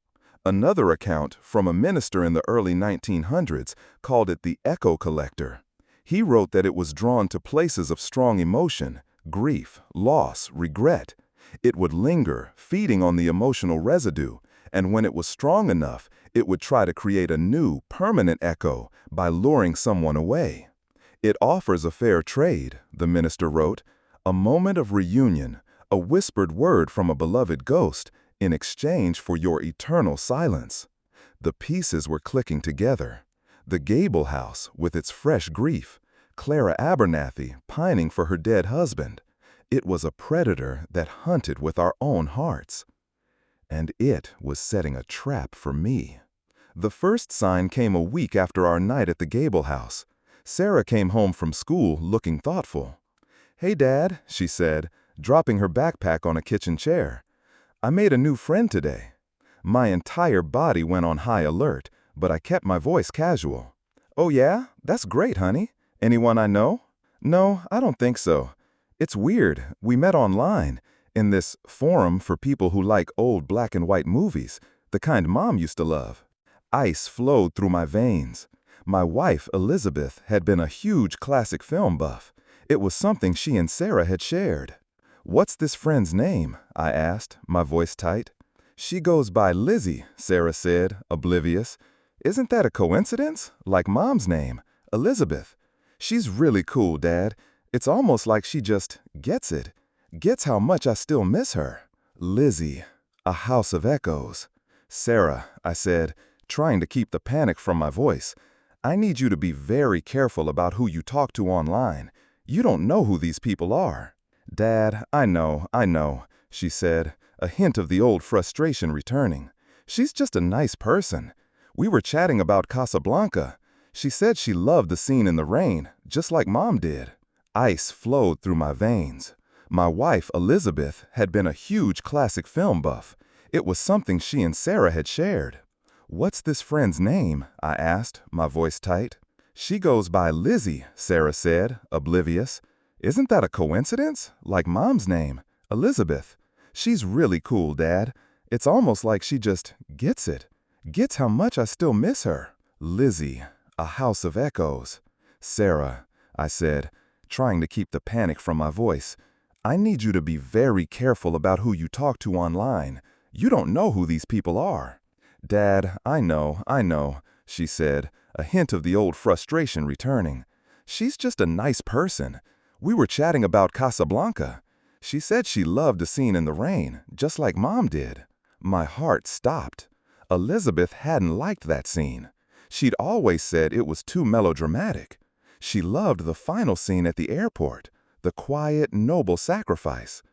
Another account, from a minister in the early 1900s, called it the echo collector. He wrote that it was drawn to places of strong emotion, grief, loss, regret. It would linger, feeding on the emotional residue, and when it was strong enough, it would try to create a new, permanent echo by luring someone away. "It offers a fair trade," the minister wrote, "a moment of reunion, a whispered word from a beloved ghost, in exchange for your eternal silence." The pieces were clicking together. The Gable house, with its fresh grief, Clara Abernathy pining for her dead husband. It was a predator that hunted with our own hearts. And it was setting a trap for me. The first sign came a week after our night at the Gable house. Sarah came home from school looking thoughtful. "Hey, Dad," she said, dropping her backpack on a kitchen chair. "I made a new friend today." My entire body went on high alert, but I kept my voice casual. "Oh yeah? That's great, honey. Anyone I know?" "No, I don't think so. It's weird. We met online, in this forum for people who like old black and white movies, the kind Mom used to love." Ice flowed through my veins. My wife, Elizabeth, had been a huge classic film buff. It was something she and Sarah had shared. "What's this friend's name?" I asked, my voice tight. "She goes by Lizzie," Sarah said, oblivious. "Isn't that a coincidence? Like Mom's name, Elizabeth. She's really cool, Dad. It's almost like she just gets it. Gets how much I still miss her." Lizzie, a house of echoes. "Sarah," I said, trying to keep the panic from my voice, "I need you to be very careful about who you talk to online. You don't know who these people are." "Dad, I know," she said, a hint of the old frustration returning. "She's just a nice person. We were chatting about Casablanca. She said she loved the scene in the rain, just like Mom did." Ice flowed through my veins. My wife, Elizabeth, had been a huge classic film buff. It was something she and Sarah had shared. "What's this friend's name?" I asked, my voice tight. "She goes by Lizzie," Sarah said, oblivious. "Isn't that a coincidence? Like Mom's name, Elizabeth. She's really cool, Dad. It's almost like she just gets it. Gets how much I still miss her." Lizzie, a house of echoes. "Sarah," I said, trying to keep the panic from my voice, "I need you to be very careful about who you talk to online. You don't know who these people are." "Dad, I know," she said, a hint of the old frustration returning. "She's just a nice person. We were chatting about Casablanca. She said she loved a scene in the rain, just like Mom did." My heart stopped. Elizabeth hadn't liked that scene. She'd always said it was too melodramatic. She loved the final scene at the airport, the quiet, noble sacrifice.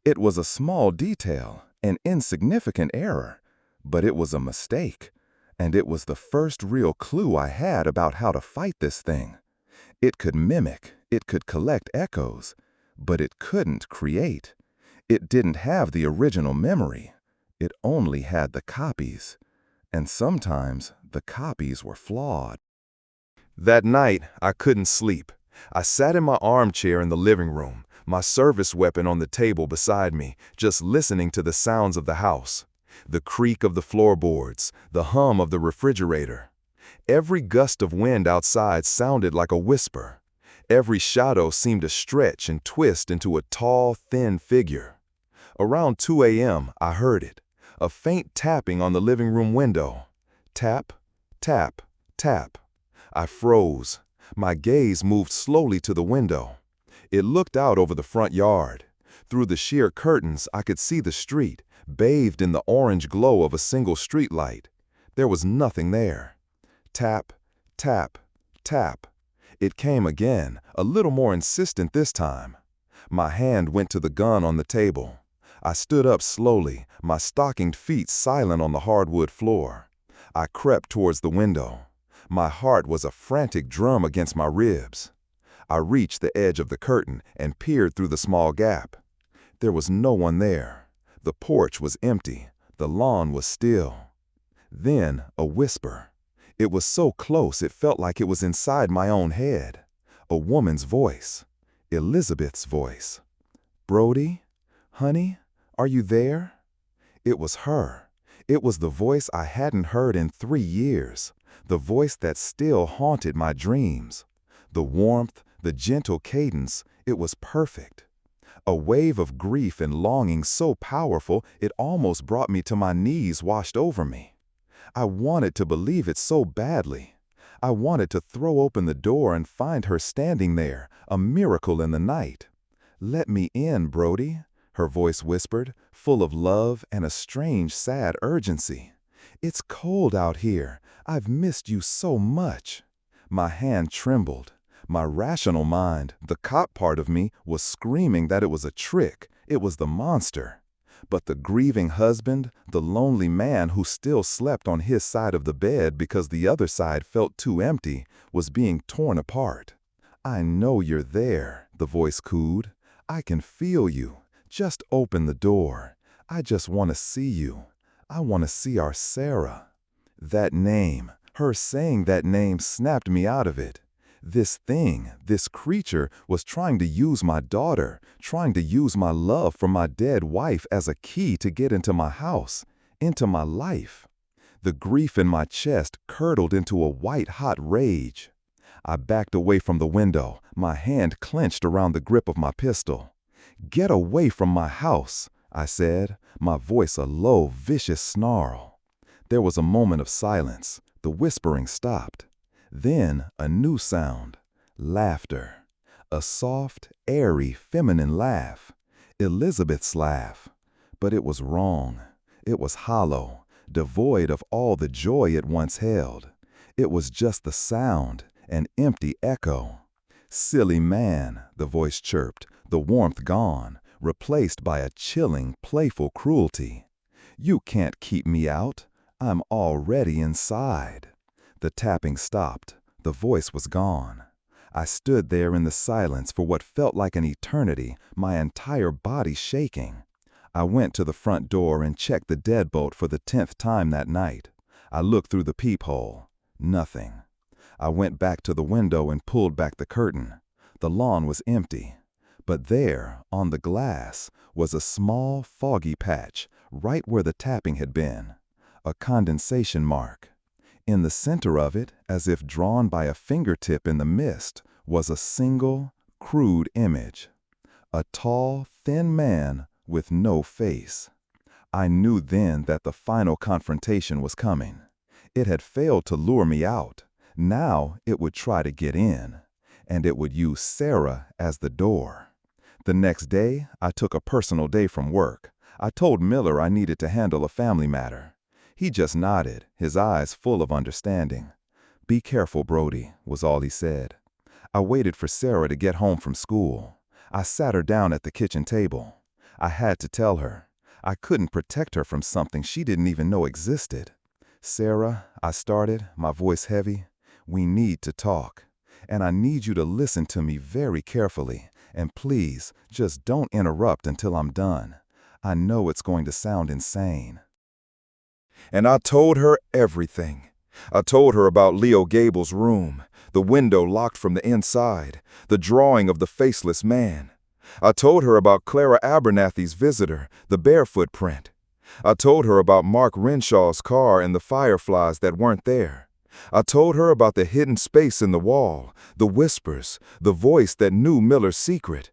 It was a small detail, an insignificant error, but it was a mistake, and it was the first real clue I had about how to fight this thing. It could mimic, it could collect echoes, but it couldn't create. It didn't have the original memory. It only had the copies. And sometimes the copies were flawed. That night, I couldn't sleep. I sat in my armchair in the living room, my service weapon on the table beside me, just listening to the sounds of the house. The creak of the floorboards, the hum of the refrigerator. Every gust of wind outside sounded like a whisper. Every shadow seemed to stretch and twist into a tall, thin figure. Around 2 a.m., I heard it, a faint tapping on the living room window. Tap, tap, tap. I froze. My gaze moved slowly to the window. It looked out over the front yard. Through the sheer curtains, I could see the street, bathed in the orange glow of a single streetlight. There was nothing there. Tap, tap, tap. It came again, a little more insistent this time. My hand went to the gun on the table. I stood up slowly, my stockinged feet silent on the hardwood floor. I crept towards the window. My heart was a frantic drum against my ribs. I reached the edge of the curtain and peered through the small gap. There was no one there. The porch was empty. The lawn was still. Then a whisper. It was so close it felt like it was inside my own head. A woman's voice. Elizabeth's voice. "Brody? Honey? Are you there?" It was her. It was the voice I hadn't heard in 3 years. The voice that still haunted my dreams. The warmth, the gentle cadence, it was perfect. A wave of grief and longing so powerful it almost brought me to my knees, washed over me. I wanted to believe it so badly. I wanted to throw open the door and find her standing there, a miracle in the night. "Let me in, Brody," her voice whispered, full of love and a strange, sad urgency. "It's cold out here. I've missed you so much." My hand trembled. My rational mind, the cop part of me, was screaming that it was a trick. It was the monster. But the grieving husband, the lonely man who still slept on his side of the bed because the other side felt too empty, was being torn apart. "I know you're there," the voice cooed. "I can feel you. Just open the door. I just want to see you. I want to see our Sarah." That name, her saying that name, snapped me out of it. This thing, this creature, was trying to use my daughter, trying to use my love for my dead wife as a key to get into my house, into my life. The grief in my chest curdled into a white-hot rage. I backed away from the window, my hand clenched around the grip of my pistol. "Get away from my house," I said, my voice a low, vicious snarl. There was a moment of silence. The whispering stopped. Then a new sound. Laughter. A soft, airy, feminine laugh. Elizabeth's laugh. But it was wrong. It was hollow, devoid of all the joy it once held. It was just the sound, an empty echo. "Silly man," the voice chirped, the warmth gone, replaced by a chilling, playful cruelty. "You can't keep me out. I'm already inside." The tapping stopped. The voice was gone. I stood there in the silence for what felt like an eternity, my entire body shaking. I went to the front door and checked the deadbolt for the 10th time that night. I looked through the peephole. Nothing. I went back to the window and pulled back the curtain. The lawn was empty. But there, on the glass, was a small, foggy patch, right where the tapping had been. A condensation mark. In the center of it, as if drawn by a fingertip in the mist, was a single, crude image. A tall, thin man with no face. I knew then that the final confrontation was coming. It had failed to lure me out. Now it would try to get in. And it would use Sarah as the door. The next day, I took a personal day from work. I told Miller I needed to handle a family matter. He just nodded, his eyes full of understanding. "Be careful, Brody," was all he said. I waited for Sarah to get home from school. I sat her down at the kitchen table. I had to tell her. I couldn't protect her from something she didn't even know existed. "Sarah," I started, my voice heavy, "we need to talk." and I need you to listen to me very carefully. And please, just don't interrupt until I'm done. I know it's going to sound insane." And I told her everything. I told her about Leo Gable's room, the window locked from the inside, the drawing of the faceless man. I told her about Clara Abernathy's visitor, the barefoot print. I told her about Mark Renshaw's car and the fireflies that weren't there. I told her about the hidden space in the wall, the whispers, the voice that knew Miller's secret.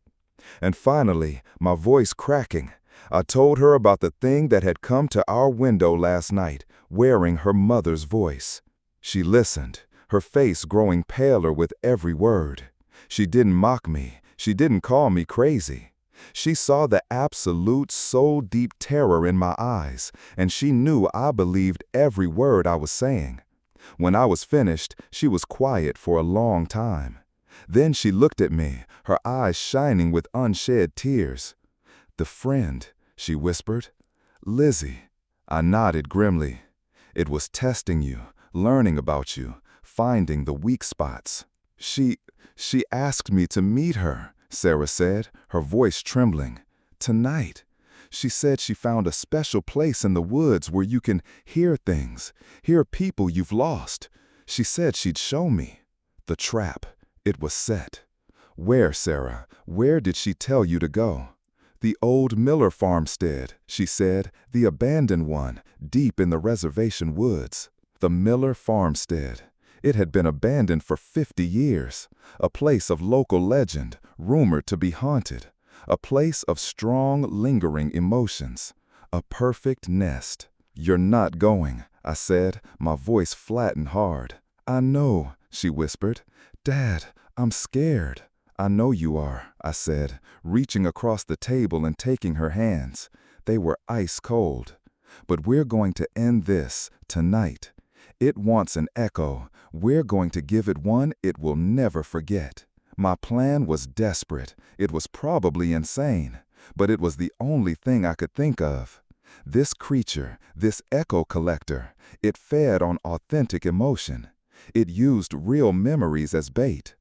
And finally, my voice cracking, I told her about the thing that had come to our window last night, wearing her mother's voice. She listened, her face growing paler with every word. She didn't mock me. She didn't call me crazy. She saw the absolute soul-deep terror in my eyes, and she knew I believed every word I was saying. When I was finished, she was quiet for a long time. Then she looked at me, her eyes shining with unshed tears. "The friend," she whispered. "Lizzie." I nodded grimly. "It was testing you, learning about you, finding the weak spots." She asked me to meet her," Sarah said, her voice trembling. "Tonight. She said she found a special place in the woods where you can hear things, hear people you've lost. She said she'd show me." The trap. It was set. "Where, Sarah? Where did she tell you to go?" "The old Miller farmstead," she said, "the abandoned one, deep in the reservation woods." The Miller farmstead. It had been abandoned for 50 years, a place of local legend, rumored to be haunted, a place of strong, lingering emotions, a perfect nest. "You're not going," I said, my voice flat and hard. "I know," she whispered. "Dad, I'm scared." "I know you are," I said, reaching across the table and taking her hands. They were ice cold. "But we're going to end this, tonight. It wants an echo. We're going to give it one it will never forget." My plan was desperate. It was probably insane, but it was the only thing I could think of. This creature, this echo collector, it fed on authentic emotion. It used real memories as bait.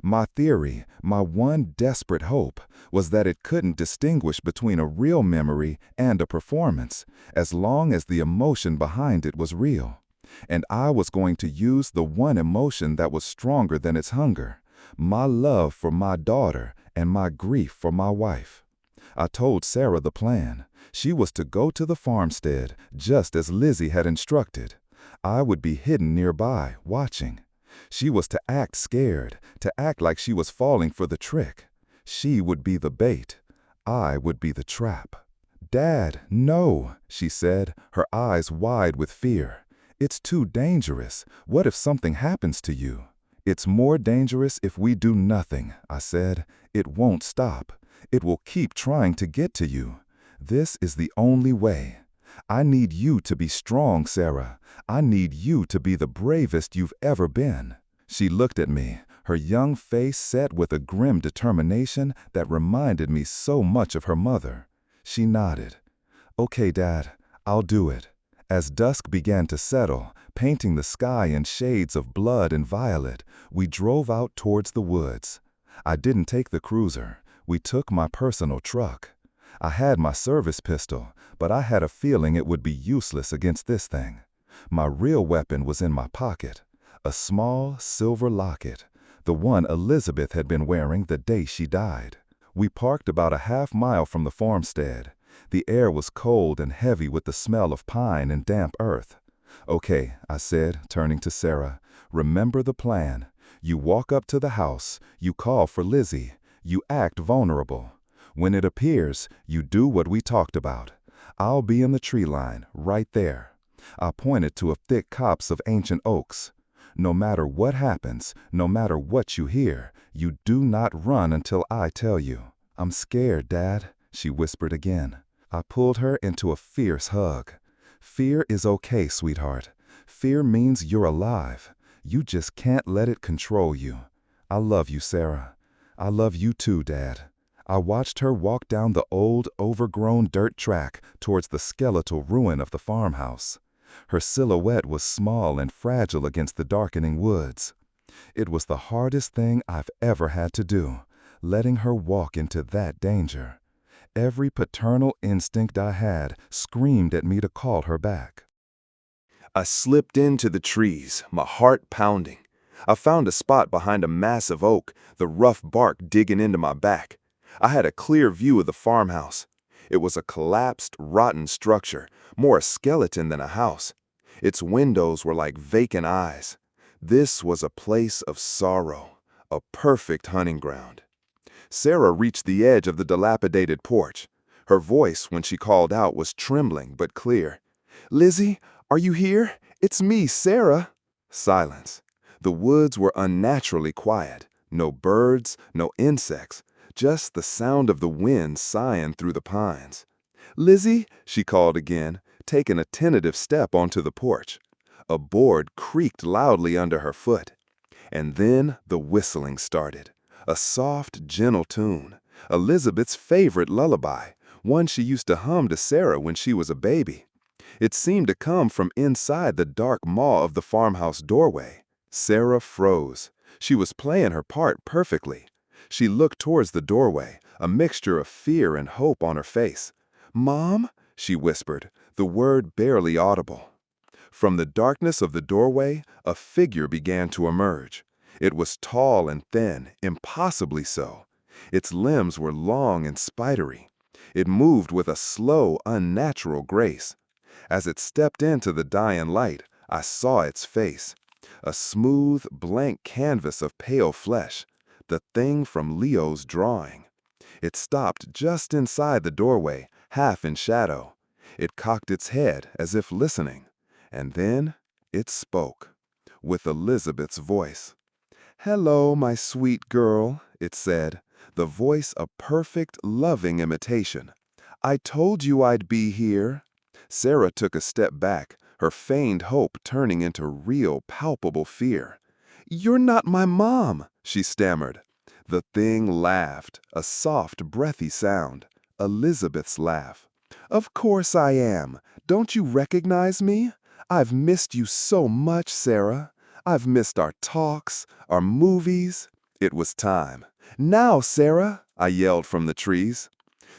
My theory, my one desperate hope, was that it couldn't distinguish between a real memory and a performance, as long as the emotion behind it was real. And I was going to use the one emotion that was stronger than its hunger, my love for my daughter and my grief for my wife. I told Sarah the plan. She was to go to the farmstead, just as Lizzie had instructed. I would be hidden nearby, watching. She was to act scared, to act like she was falling for the trick. She would be the bait. I would be the trap. "Dad, no," she said, her eyes wide with fear. "It's too dangerous. What if something happens to you?" "It's more dangerous if we do nothing," I said. "It won't stop. It will keep trying to get to you. This is the only way. I need you to be strong, Sarah. I need you to be the bravest you've ever been." She looked at me, her young face set with a grim determination that reminded me so much of her mother. She nodded. "Okay, Dad, I'll do it." As dusk began to settle, painting the sky in shades of blood and violet, we drove out towards the woods. I didn't take the cruiser. We took my personal truck. I had my service pistol, but I had a feeling it would be useless against this thing. My real weapon was in my pocket, a small silver locket, the one Elizabeth had been wearing the day she died. We parked about a half-mile from the farmstead. The air was cold and heavy with the smell of pine and damp earth. "Okay," I said, turning to Sarah, "remember the plan. You walk up to the house, you call for Lizzie, you act vulnerable. When it appears, you do what we talked about. I'll be in the tree line, right there." I pointed to a thick copse of ancient oaks. "No matter what happens, no matter what you hear, you do not run until I tell you." "I'm scared, Dad," she whispered again. I pulled her into a fierce hug. "Fear is okay, sweetheart. Fear means you're alive. You just can't let it control you. I love you, Sarah. I love you too, Dad." I watched her walk down the old, overgrown dirt track towards the skeletal ruin of the farmhouse. Her silhouette was small and fragile against the darkening woods. It was the hardest thing I've ever had to do, letting her walk into that danger. Every paternal instinct I had screamed at me to call her back. I slipped into the trees, my heart pounding. I found a spot behind a massive oak, the rough bark digging into my back. I had a clear view of the farmhouse. It was a collapsed, rotten structure, more a skeleton than a house. Its windows were like vacant eyes. This was a place of sorrow, a perfect hunting ground. Sarah reached the edge of the dilapidated porch. Her voice, when she called out, was trembling but clear. "Lizzie, are you here? It's me, Sarah." Silence. The woods were unnaturally quiet. No birds, no insects, just the sound of the wind sighing through the pines. "Lizzie," she called again, taking a tentative step onto the porch. A board creaked loudly under her foot. And then the whistling started. A soft, gentle tune. Elizabeth's favorite lullaby, one she used to hum to Sarah when she was a baby. It seemed to come from inside the dark maw of the farmhouse doorway. Sarah froze. She was playing her part perfectly. She looked towards the doorway, a mixture of fear and hope on her face. "Mom?" she whispered, the word barely audible. From the darkness of the doorway, a figure began to emerge. It was tall and thin, impossibly so. Its limbs were long and spidery. It moved with a slow, unnatural grace. As it stepped into the dying light, I saw its face. A smooth, blank canvas of pale flesh, the thing from Leo's drawing. It stopped just inside the doorway, half in shadow. It cocked its head as if listening. And then it spoke, with Elizabeth's voice. "Hello, my sweet girl," it said, the voice a perfect, loving imitation. "I told you I'd be here." Sarah took a step back, her feigned hope turning into real, palpable fear. "You're not my mom," she stammered. The thing laughed, a soft, breathy sound, Elizabeth's laugh. "Of course I am. Don't you recognize me? I've missed you so much, Sarah. I've missed our talks, our movies." It was time. "Now, Sarah," I yelled from the trees.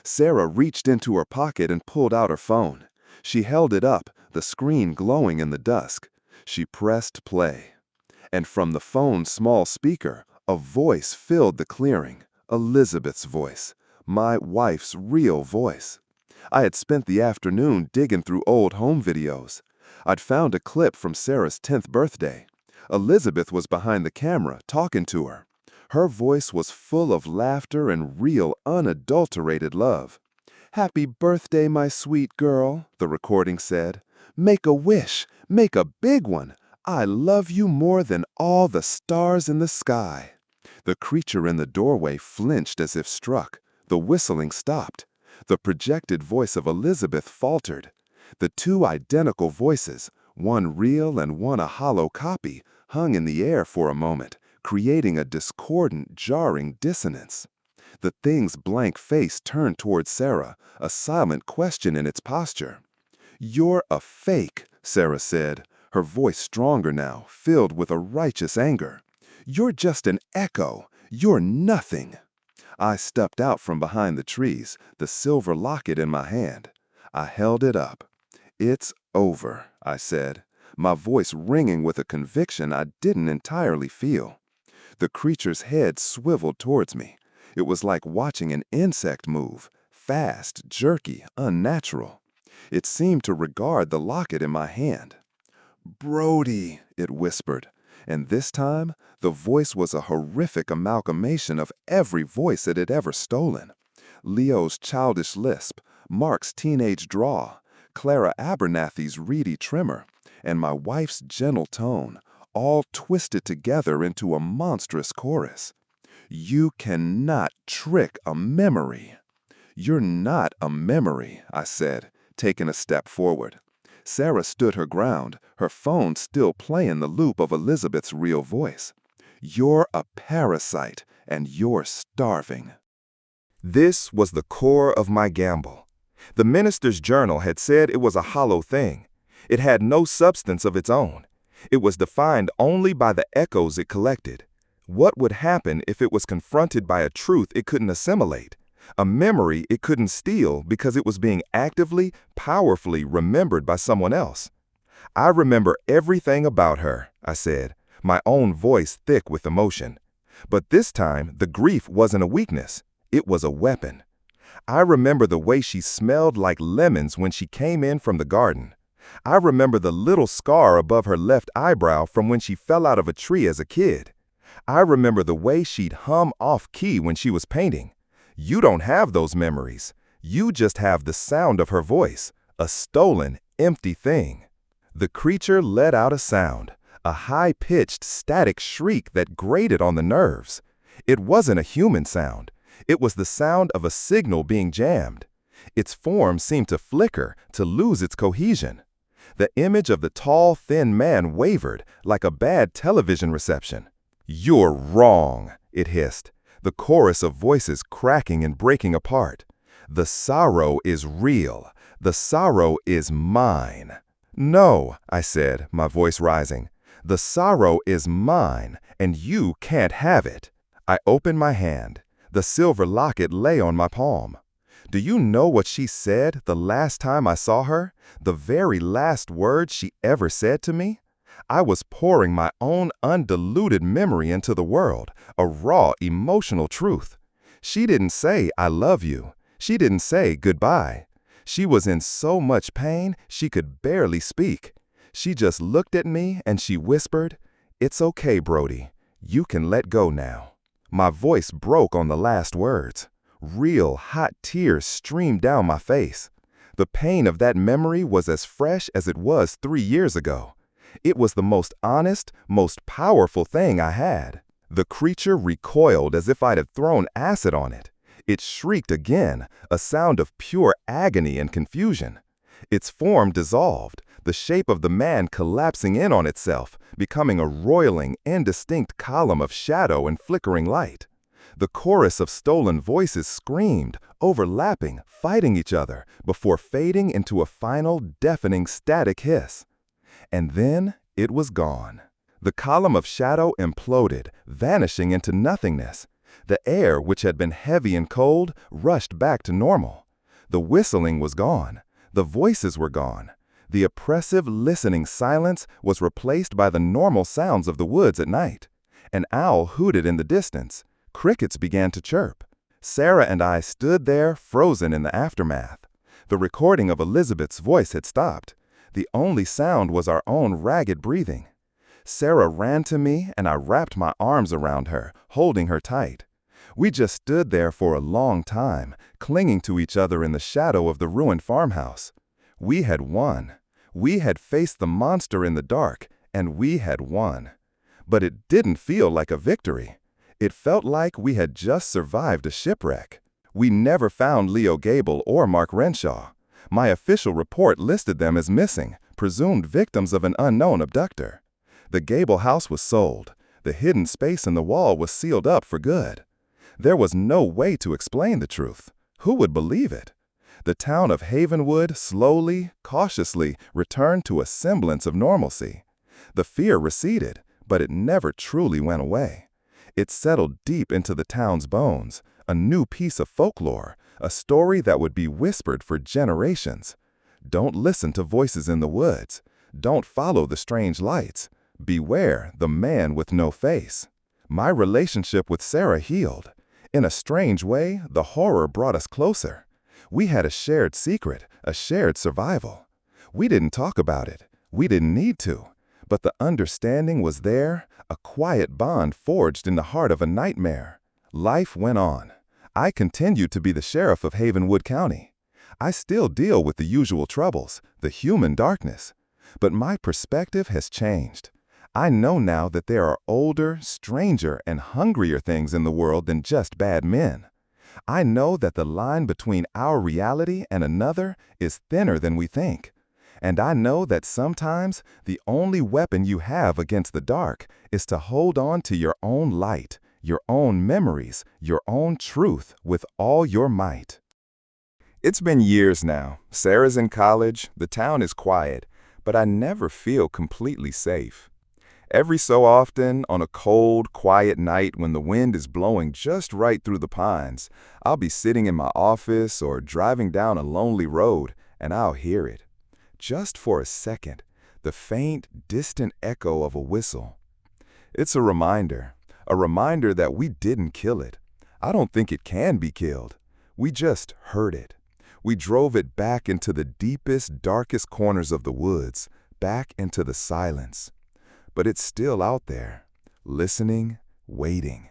Sarah reached into her pocket and pulled out her phone. She held it up, the screen glowing in the dusk. She pressed play. And from the phone's small speaker, a voice filled the clearing, Elizabeth's voice, my wife's real voice. I had spent the afternoon digging through old home videos. I'd found a clip from Sarah's 10th birthday. Elizabeth was behind the camera, talking to her. Her voice was full of laughter and real, unadulterated love. "Happy birthday, my sweet girl," the recording said. "Make a wish, make a big one. I love you more than all the stars in the sky." The creature in the doorway flinched as if struck. The whistling stopped. The projected voice of Elizabeth faltered. The two identical voices, one real and one a hollow copy, hung in the air for a moment, creating a discordant, jarring dissonance. The thing's blank face turned toward Sarah, a silent question in its posture. "You're a fake," Sarah said, her voice stronger now, filled with a righteous anger. "You're just an echo. You're nothing." I stepped out from behind the trees, the silver locket in my hand. I held it up. "It's over," I said, my voice ringing with a conviction I didn't entirely feel. The creature's head swiveled towards me. It was like watching an insect move, fast, jerky, unnatural. It seemed to regard the locket in my hand. "Brody," it whispered, and this time the voice was a horrific amalgamation of every voice it had ever stolen. Leo's childish lisp, Mark's teenage drawl, Clara Abernathy's reedy tremor, and my wife's gentle tone, all twisted together into a monstrous chorus. "You cannot trick a memory." "You're not a memory," I said, taking a step forward. Sarah stood her ground, her phone still playing the loop of Elizabeth's real voice. "You're a parasite, and you're starving." This was the core of my gamble. The minister's journal had said it was a hollow thing. It had no substance of its own. It was defined only by the echoes it collected. What would happen if it was confronted by a truth it couldn't assimilate? A memory it couldn't steal because it was being actively, powerfully remembered by someone else. "I remember everything about her," I said, my own voice thick with emotion. But this time, the grief wasn't a weakness. It was a weapon. I remember the way she smelled like lemons when she came in from the garden. I remember the little scar above her left eyebrow from when she fell out of a tree as a kid. I remember the way she'd hum off-key when she was painting. You don't have those memories. You just have the sound of her voice, a stolen, empty thing. The creature let out a sound, a high-pitched, static shriek that grated on the nerves. It wasn't a human sound. It was the sound of a signal being jammed. Its form seemed to flicker, to lose its cohesion. The image of the tall, thin man wavered, like a bad television reception. "You're wrong," it hissed, the chorus of voices cracking and breaking apart. "The sorrow is real. The sorrow is mine." "No," I said, my voice rising. "The sorrow is mine, and you can't have it." I opened my hand. The silver locket lay on my palm. Do you know what she said the last time I saw her? The very last word she ever said to me? I was pouring my own undiluted memory into the world, a raw, emotional truth. She didn't say, "I love you." She didn't say goodbye. She was in so much pain she could barely speak. She just looked at me and she whispered, "It's okay, Brody. You can let go now." My voice broke on the last words. Real, hot tears streamed down my face. The pain of that memory was as fresh as it was 3 years ago. It was the most honest, most powerful thing I had. The creature recoiled as if I'd have thrown acid on it. It shrieked again, a sound of pure agony and confusion. Its form dissolved, the shape of the man collapsing in on itself, becoming a roiling, indistinct column of shadow and flickering light. The chorus of stolen voices screamed, overlapping, fighting each other, before fading into a final, deafening static hiss. And then it was gone. The column of shadow imploded, vanishing into nothingness. The air, which had been heavy and cold, rushed back to normal. The whistling was gone. The voices were gone. The oppressive, listening silence was replaced by the normal sounds of the woods at night. An owl hooted in the distance. Crickets began to chirp. Sarah and I stood there, frozen in the aftermath. The recording of Elizabeth's voice had stopped. The only sound was our own ragged breathing. Sarah ran to me, and I wrapped my arms around her, holding her tight. We just stood there for a long time, clinging to each other in the shadow of the ruined farmhouse. We had won. We had faced the monster in the dark, and we had won. But it didn't feel like a victory. It felt like we had just survived a shipwreck. We never found Leo Gable or Mark Renshaw. My official report listed them as missing, presumed victims of an unknown abductor. The Gable house was sold. The hidden space in the wall was sealed up for good. There was no way to explain the truth. Who would believe it? The town of Havenwood slowly, cautiously returned to a semblance of normalcy. The fear receded, but it never truly went away. It settled deep into the town's bones, a new piece of folklore, a story that would be whispered for generations. Don't listen to voices in the woods. Don't follow the strange lights. Beware the man with no face. My relationship with Sarah healed. In a strange way, the horror brought us closer. We had a shared secret, a shared survival. We didn't talk about it. We didn't need to. But the understanding was there, a quiet bond forged in the heart of a nightmare. Life went on. I continued to be the sheriff of Havenwood County. I still deal with the usual troubles, the human darkness. But my perspective has changed. I know now that there are older, stranger, and hungrier things in the world than just bad men. I know that the line between our reality and another is thinner than we think. And I know that sometimes the only weapon you have against the dark is to hold on to your own light, your own memories, your own truth with all your might. It's been years now. Sarah's in college, the town is quiet, but I never feel completely safe. Every so often, on a cold, quiet night when the wind is blowing just right through the pines, I'll be sitting in my office or driving down a lonely road, and I'll hear it. Just for a second, the faint, distant echo of a whistle. It's a reminder that we didn't kill it. I don't think it can be killed. We just heard it. We drove it back into the deepest, darkest corners of the woods, back into the silence. But it's still out there, listening, waiting.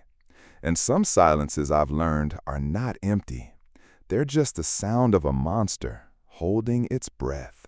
And some silences, I've learned, are not empty. They're just the sound of a monster holding its breath.